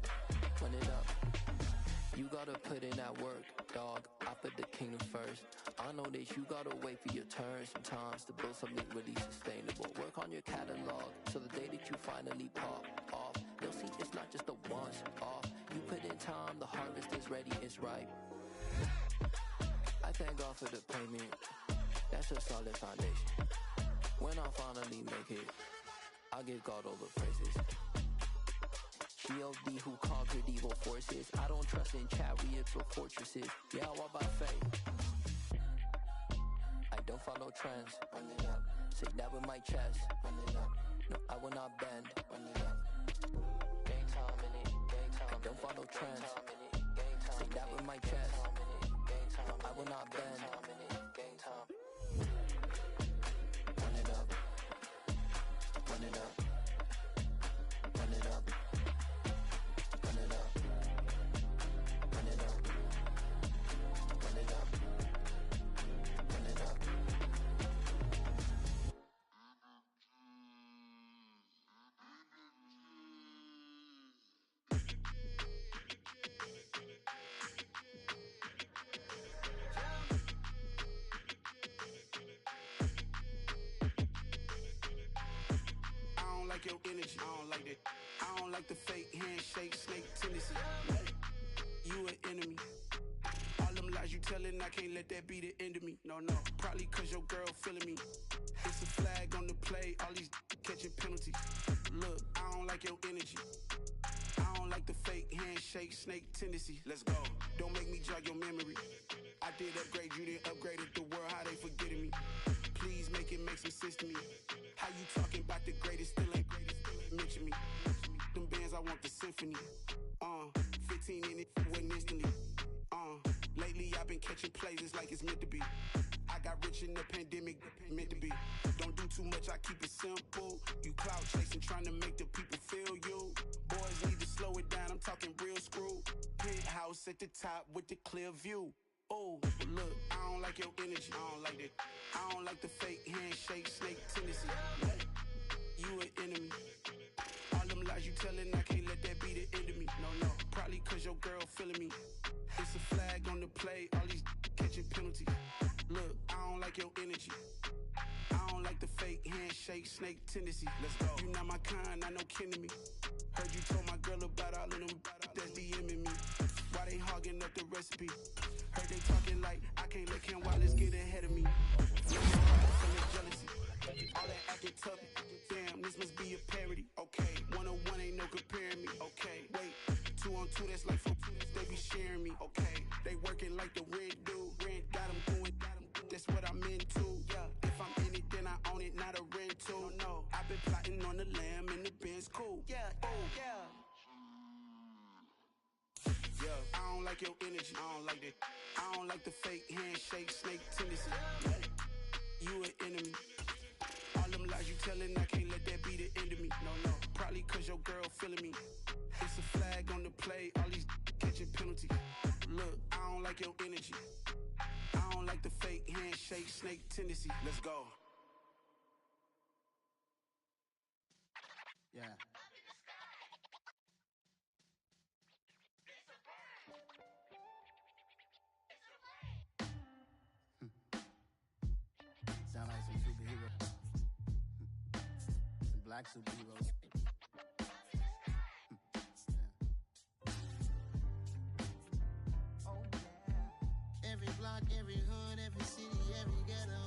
run it up. You gotta put in that work, dog. I put the kingdom first. I know that you gotta wait for your turn sometimes to build something really sustainable. Work on your catalog, so the day that you finally pop off, they'll see it's not just a once off. You put in time, the harvest is ready, it's ripe. I thank God for the payment, that's a solid foundation. When I finally make it, I'll give God all the praises. G.O.D. who conquered evil forces. I don't trust in chariots or fortresses. Yeah, I walk by faith. I don't follow trends. Run it up. Say that with my chest. Run it up. No, I will not bend. Run it up. Gang time in it. Gang time. I don't follow trends. Say that with my chest. I will not bend. Gang time. Run it up. Run it up. Run it up. Run it up. Run it up. Run it up. Run it up. I don't like your energy. I don't like that. I don't like the fake handshake, snake tendency. You an enemy. All them lies you telling, I can't let that be the end of me. No, probably cause your girl feeling me. It's a flag on the play, all these catching penalties. Look, I don't like your energy. I don't like the fake handshake, snake tendency. Let's go. Don't make me jog your memory. I did upgrade, you didn't upgrade it. The world, how they forgetting me. Please make it make some sense to me. How you talking about the greatest, still ain't mention me. Them bands, I want the symphony. 15 in it, wasn't instantly. Lately I've been catching plays, it's like it's meant to be. I got rich in the pandemic, meant to be. Don't do too much, I keep it simple. You clout chasing, trying to make the people feel you. Boys need to slow it down, I'm talking real screw. Penthouse at the top with the clear view. Oh, look, I don't like your energy, I don't like that. I don't like the fake handshake, snake tendency. You an enemy. All them lies you telling, I can't let that be the end of me. No, probably cause your girl feeling me. It's a flag on the play, all these catching penalties. Look, I don't like your energy. I don't like the fake handshake. handshake, snake tendency. Let's go. You not my kind, I know kidding me. Heard you told my girl about all of them that's DMing me. Why they hogging up the recipe? Heard they talking like I can't let Ken Wallace get ahead of me. Full of jealousy. All that acting tough. Damn, this must be a parody. Okay, 101 ain't no comparing me. Okay, wait, 2 on 2, that's like 4. They be sharing me. Okay, they working like the rent dude. Rent got them going. That's what I'm into. Yeah, if I'm in it, then I own it, not a rental. No, I've been plotting on the lamb and the Benz cool. Yeah, oh, yeah. Yeah, I don't like your energy. I don't like that. I don't like the fake handshake, snake tendency. You an enemy. All them lies you telling, I can't let that be the end of me. No, probably cause your girl feeling me. It's a flag on the play, all these catching penalties. Look, I don't like your energy. I don't like the fake handshake, snake tendency. Let's go. Yeah. Sound like some superheroes. Some black superheroes. Oh, yeah. Every block, every hood, every city, every ghetto.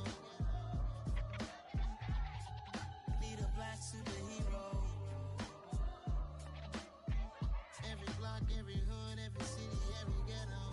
Need a black superhero. Every block, every hood, every city, every ghetto.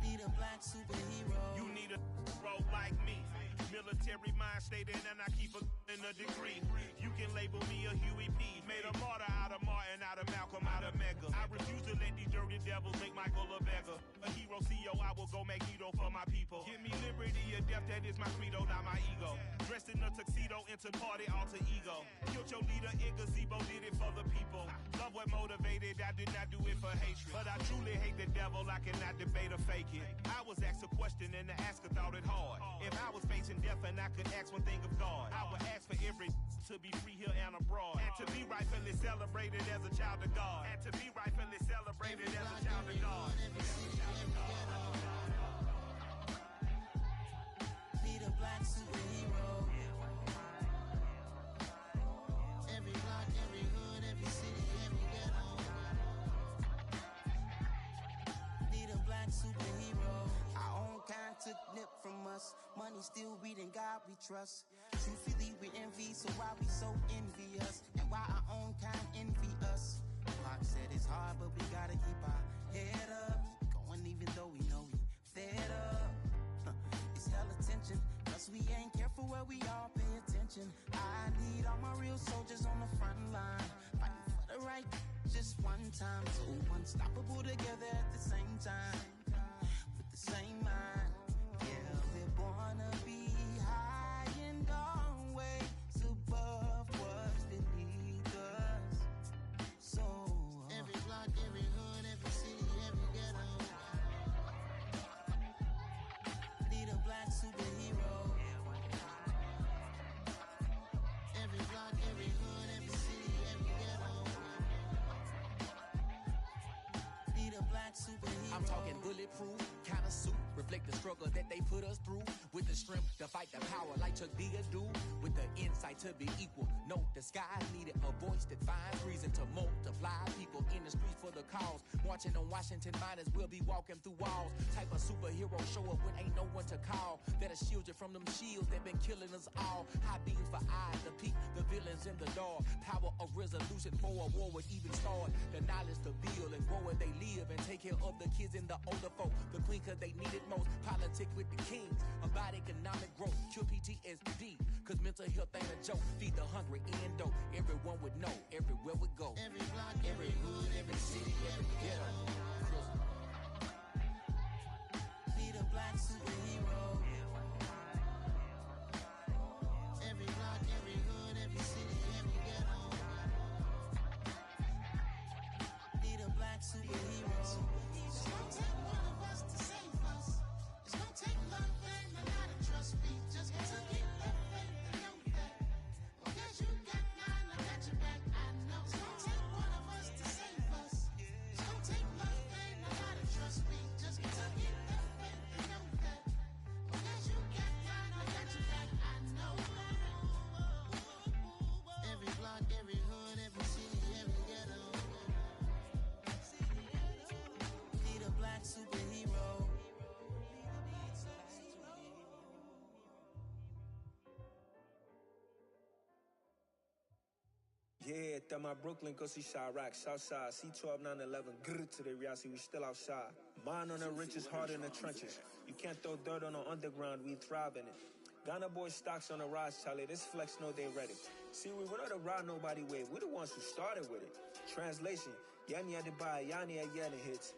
Need a black superhero. You need a role like me. Military mind stated, and I keep in a degree. You can label me a Huey P. Made a martyr out of Martin, out of Malcolm, out of Mega. I refuse to let these dirty devils make Michael a beggar. A hero CEO, I will go Magneto for my people. Give me liberty or death, that is my credo, not my ego. Dressed in a tuxedo, into party, alter ego. Killed your leader in gazebo, did it for the people. Love what motivated, I did not do it for hatred. But I truly hate the devil, I cannot debate or fake it. I was asked a question and the asker thought it hard. If I was facing death and I could ask one thing of God, I would ask for every to be free here and abroad, and to be rightfully celebrated as a child of God, and to be rightfully celebrated as a child of God. Need a black superhero. Every block, every hood, every city, every ghetto. Need a black superhero. Our own kind took nip from us. Money still reading, God we trust. Truthfully we envy, so why we so envious? And why our own kind envy us? Pac said it's hard, but we gotta keep our head up. Going even though we know we fed up. It's hella tension, cause we ain't careful where we all pay attention. I need all my real soldiers on the front line, fighting for the right just one time. So unstoppable together at the same time, with the same mind. Yeah, we're born to be high and always above what's beneath us. So every block, every hood, every city, every ghetto. Need a black superhero. Every block, every hood, every city, every ghetto. Need a black superhero. I'm talking bulletproof, kind of suit, reflect the struggle that they put us through. With the strength to fight the power like Chuck D do. With the insight to be equal. No, the skies needed a voice that finds reason to multiply. People in the streets for the cause. Marching on Washington miners will be walking through walls. Type of superhero show up when ain't no one to call. That'll shield you from them shields that been killing us all. High beams for eyes to peek the villains in the dark. Power of resolution for a war would even start. The knowledge to build and grow where they live and take care of the kids and the older folk. The queen cause they need it most. Politic with the kings. About economic growth. Cure PTSD. Cause mental health ain't a joke. Feed the hungry and dope. Everyone would know. Everywhere we go. Every block, every hood, every city, every ghetto. Need a black superhero. Every block, every hood, every city, every ghetto. Need a black superhero. It's gonna take one of us to save us. It's gonna take love and a lot of trust. We just gotta get that faith and know that. Because you got mine, I got your back. I know it's gonna take one of us to save us. It's gonna take love and a lot of trust. We just gotta get that faith and know that. Esta my Brooklyn, go see Chirac, Southside, C12, 911, grr to the reality, we still outside. Mine on the richest, heart in the trenches. You can't throw dirt on the underground, we thrive in it. Ghana boys stocks on the rise, Charlie, this flex know they ready. See, we not the ride nobody wave, we the ones who started with it. Translation, Yani had to buy, Yani had Yanni hits.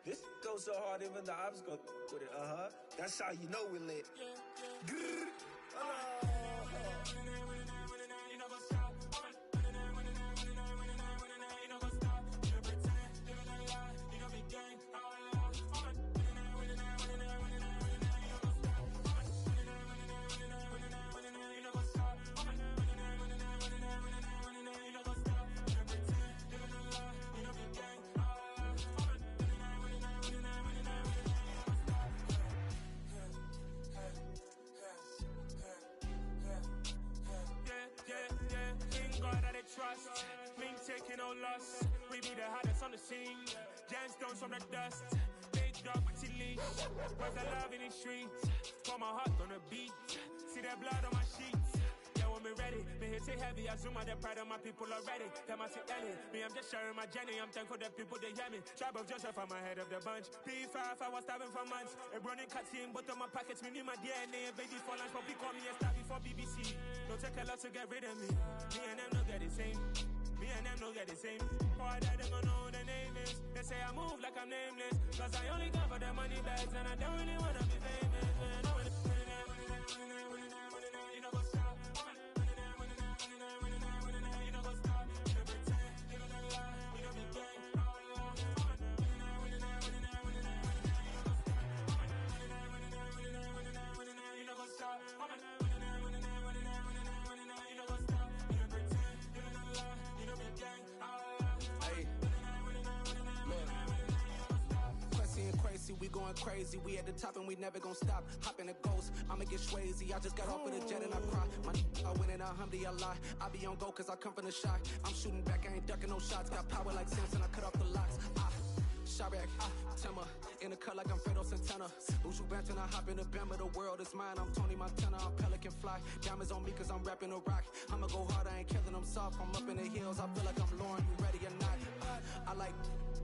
This goes so hard, even the ops go with it, That's how you know we lit. Grr. Trust, we ain't taking no loss. We be the hottest on the scene. Gemstones from the dust. Big dog with leash. Where's the love in the streets? Pour my heart on the beat. See that blood on my sheets. Yeah, when me ready, me hit it heavy. I zoom out the pride of my people already. Them I see Ellie. Me, I'm just sharing my journey. I'm thankful that people they hear me. Tribe of Joseph, I'm ahead of the bunch. P5, I was starving for months. A running cutscene, but on my pockets, me need my DNA. Baby for lunch, but call me a star before BBC. Don't take a lot to get rid of me. Me and them don't get the same. Me and them don't get the same. Boy, that them don't know who the name is. They say I move like I'm nameless. Cause I only come for the money bags. And I don't really wanna be famous, man. You know what's up? You know what's up? You know pretend. You know that lie. You know be gang. You know what's up? Crazy, we going crazy. We at the top and we never gonna stop. Hop in the ghost, I'ma get swayzy. I just got off with a jet and I cry. I win in alhamdulillah. I be on go cause I come from the shot. I'm shooting back, I ain't ducking no shots. Got power like Samson, I cut off the locks. Chirac, Tema, in the cut like I'm Fredo Santana. Uju Banton, I hop in the Bama, the world is mine. I'm Tony Montana, I'm Pelican Fly. Diamonds on me cause I'm rapping a rock. I'ma go hard, I ain't killing them soft. I'm up in the hills, I feel like I'm Lauren, you ready or not? I like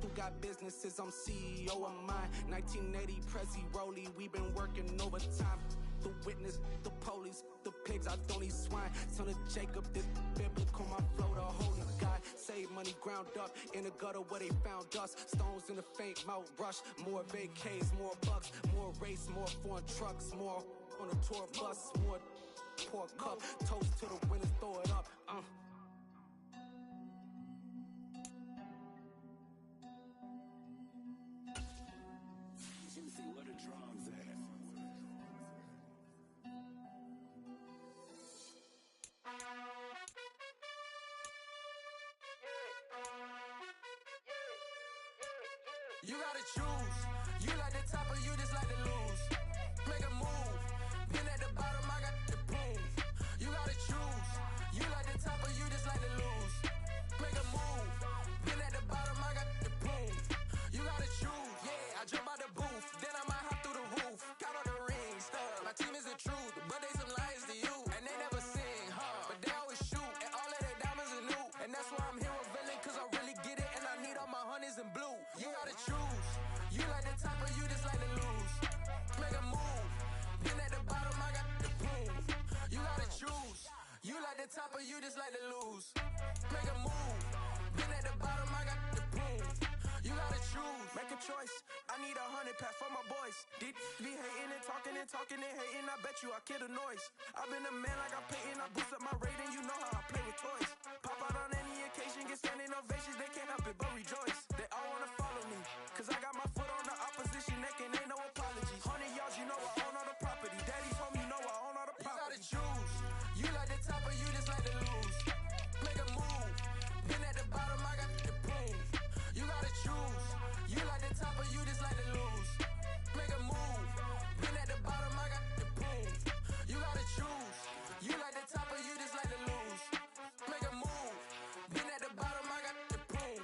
who got businesses, I'm CEO of mine. 1980 Prezi Rolly, we been working overtime. The witness, the police, the pigs, I don't eat swine. Son of Jacob, this biblical, my flow, the holy God. Save money ground up in the gutter where they found us. Stones in the faint mouth rush. More vacays, more bucks, more race, more foreign trucks, more on a tour bus, more pour cup. Toast to the winners, throw it up. See where the drums at. You gotta choose. You like the top or you just like to lose. Make a move. Been at the bottom, I got the proof. You gotta choose. You like the top or you just like to lose. Make a move. Been at the bottom, I got the proof. You gotta choose. Yeah, I jump out the booth. Then I might hop through the roof. Count on the rings, stuff. My team is the truth, but they some liars to you. And they never sing, but they always shoot. And all of their diamonds are new. And that's why I'm here with Villain, cause I really get it. And I need all my honeys in blue. You gotta choose. You like the top or you just like to lose. Make a move. Been at the bottom, I got the proof. You gotta choose. You like the top or you just like to lose. Make a move. Been at the bottom, I got the proof. You gotta choose. Make a choice. I need 100 pack for my boys. Be hating and talking and hating. I bet you I kill the noise. I've been a man like I'm Peyton. I boost up my rating. You know how I play with toys. Pop out on any occasion, get standing ovations. They can't help it but rejoice. They all wanna follow me, cause I got my foot on the opposition neck and ain't no apologies. 100 yards, you know I own all the property. Daddy's home, you know I own all the property. You gotta choose. You like the top or you just like to lose. Make a move. Been at the bottom, I got the proof. You gotta choose. You like the top or you just like to lose. Make a move. Been at the bottom, I got the proof. You gotta choose. You like the top or you just like to lose. Make a move. Been at the bottom, I got the proof.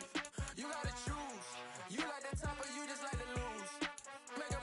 You gotta choose. You like the top or you just like to lose. Make a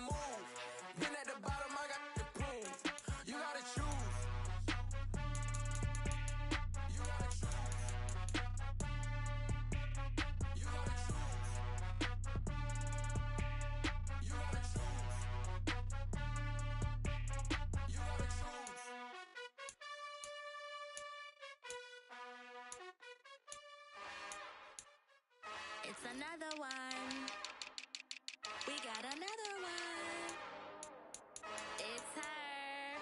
It's another one. We got another one. It's her.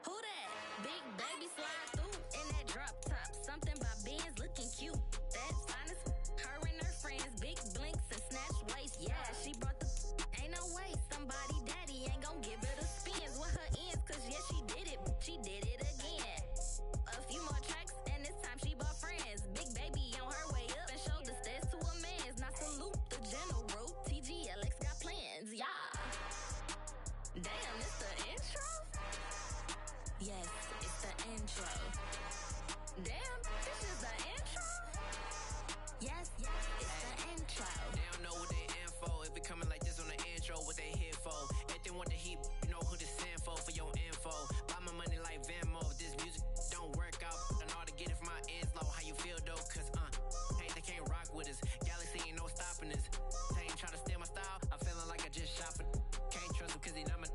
Who that? Big baby slide through in that drop top. Something by Benz looking cute. That's honest. Her and her friends, big blinks and snatch waist. Yeah, she brought the. Ain't no way somebody daddy ain't gon' give her the spins with her ends. Cause yeah, she did it. She did it again. A few more tracks and this time she bought friends. Big baby on her way up and showed the stairs to a man's. Now salute the general. TGLX got plans. Yeah. Damn, it's the intro? Yes, it's the intro. Damn, this is the intro? Yes, it's the intro. They don't know what they in for. If it coming like this on the intro, what they here for? If they want the heat, you know who to send for your info. Buy my money like Venmo. If this music don't work out, I know how to get it from my ends low. How you feel though? Cause hey, they can't rock with us. Galaxy ain't no stopping us. They ain't try to steal my style. I'm feeling like I just shot for. Can't trust them cause they not my.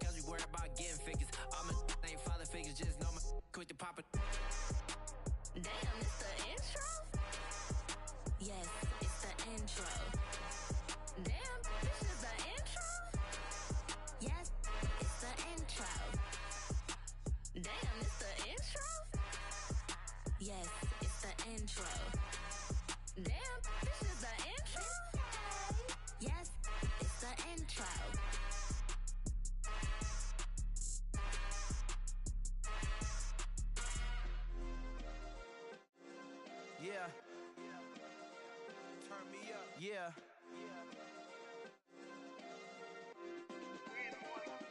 Cause we worry about getting figures. All my ain't father figures, just know my. Quick to pop it. Damn, it's the intro? Yes, it's the intro. Damn, this is the intro? Yes, it's the intro. Damn, it's the intro? Yes, it's the intro. Damn, this is the intro? Yes, it's the intro. Yeah. Turn me up. Yeah.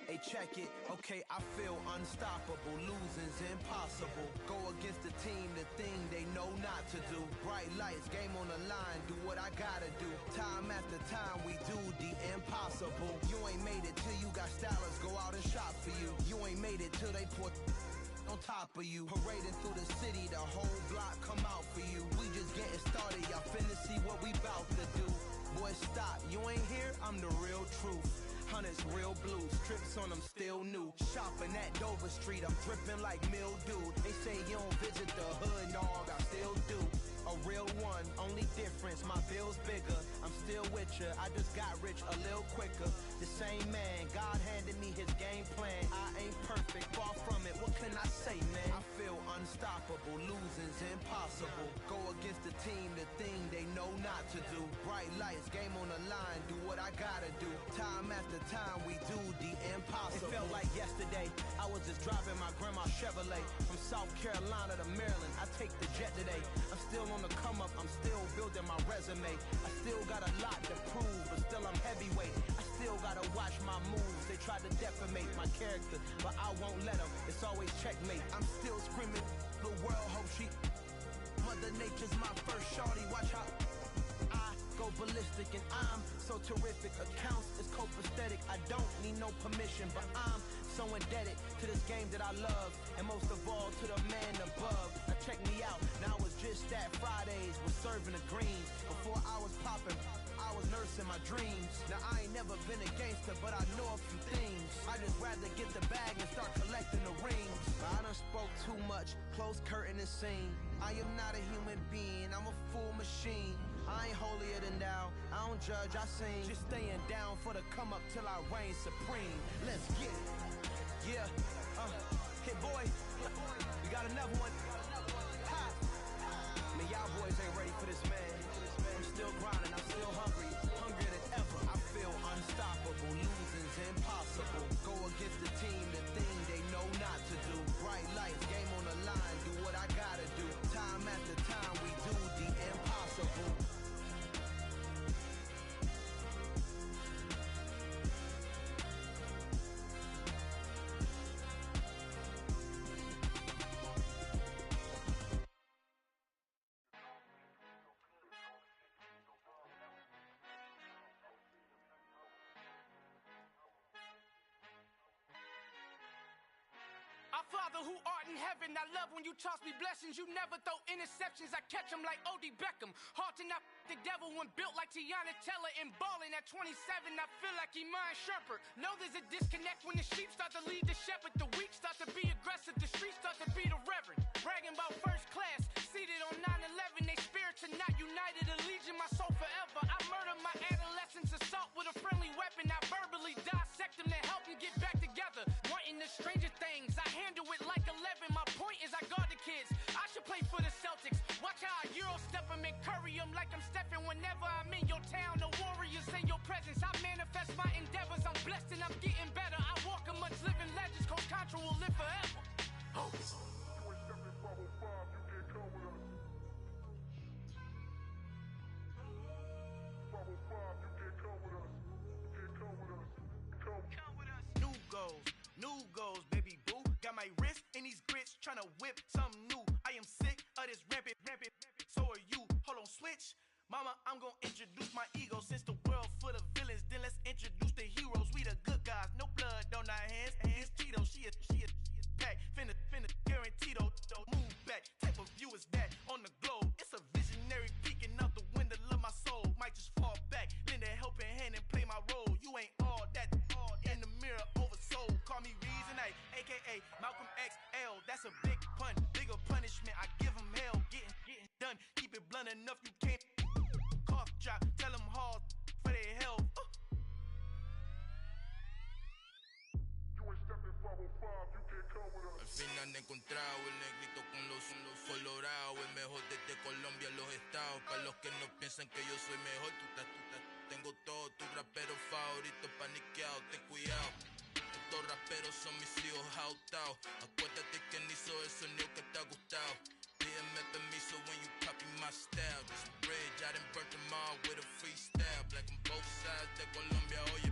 Hey, check it. Okay, I feel unstoppable. Losing's impossible. Go against the team, the thing they know not to do. Bright lights, game on the line. Do what I gotta do. Time after time, we do the impossible. You ain't made it till you got stylers go out and shop for you. You ain't made it till they put on top of you. Parading through the city, the whole block come out for you. We just getting started, y'all finna see what we bout to do. Boy, stop, you ain't here, I'm the real truth. Hunters, real blue, strips on them still new. Shopping at Dover Street, I'm dripping like mildew. They say you don't visit the hood, dog, I still do. A real one, only difference, my bill's bigger. I'm still with ya, I just got rich a little quicker. The same man, God handed me his game plan. I ain't perfect, far from it, what can I say, man? I feel unstoppable, losing's impossible. Go against the team, the thing they know not to do. Bright lights, game on the line, do what I gotta do. Time after time, we do the impossible. It felt like yesterday, I was just driving my grandma's Chevrolet. From South Carolina to Maryland, I take the jet today. I'm still on the come up, I'm still building my resume. I still got a lot to prove, but still I'm heavyweight. I still gotta watch my moves. They try to defamate my character, but I won't let them. It's always checkmate. I'm still screaming, the world hope she. Mother Nature's my first shorty. Watch how I go ballistic, and I'm so terrific. Accounts is copacetic. I don't need no permission, but I'm so indebted to this game that I love, and most of all to the man above. Now check me out, now it's just that Fridays was serving the greens. Before I was popping, I was nursing my dreams. Now I ain't never been a gangster, but I know a few things. I just rather get the bag and start collecting the rings. I done spoke too much, close curtain and scene. I am not a human being, I'm a full machine. I ain't holier than thou, I don't judge, I sing. Just staying down for the come up till I reign supreme. Let's get it. Yeah, hit boy, we got another one. Ha! Man, y'all boys ain't ready for this, man. I'm still grinding, I'm still hungry, hungrier than ever. I feel unstoppable, losing's impossible. Go against the team, the thing they know not to do. Bright lights, game on the line, do what I gotta do. Time after time, we do the impossible. Our Father who art in heaven, I love when you toss me blessings. You never throw interceptions, I catch them like O.D. Beckham. Hard to not the devil when built like Tiana Teller and balling at 27. I feel like Iman Shumpert. Know there's a disconnect when the sheep start to lead the shepherd. The weak start to be aggressive, the streets start to be the reverend. Bragging about first class, seated on 9/11, they spirit to not united. Allegiant, my soul forever. I murder my adolescence, assault with a friendly weapon. I verbally dissect them to help them get back together. Wanting the stranger things, I handle it like 11. My point is I guard the kids. I should play for the Celtics. Watch how I Euro step them and curry them like I'm Stephen. Whenever I'm in your town, the Warriors in your presence. I manifest my endeavors. I'm blessed and I'm getting better. I walk amongst living legends. Coach Contra will live forever. Oh. New goals, baby boo. Got my wrist in these grits, tryna whip something new. I am sick of this rampant. So are you. Hold on, switch. Mama, I'm gonna introduce my ego. Since the world full of villains, then let's introduce the heroes. We the good guys, no blood on our hands. It's Tito, she is back. Finna, guaranteed though. Move back, type of view is that on the globe. It's a visionary peeking out the window of my soul. Might just fall back, lend a helping hand and play my role. You ain't all that. In the mirror, oversold. Call me Reason A, aka Malcolm XL. That's a big pun, bigger punishment. I give him hell, getting done. Keep it blunt enough, you can't. Cough drop, tell them hard for their health. Al fin han encontrado el negrito con los colorados, el mejor desde Colombia a los estados. Para los que no piensan que yo soy mejor, tengo todo, tu rapero favorito paniqueado, ten cuidado. Estos raperos son mis hijos jautados. Acuérdate que ni hizo el sonido que te ha gustado. Pídeme permiso when you copy my style. This bridge, I done burnt them all with a freestyle. Black on both sides de Colombia, oye.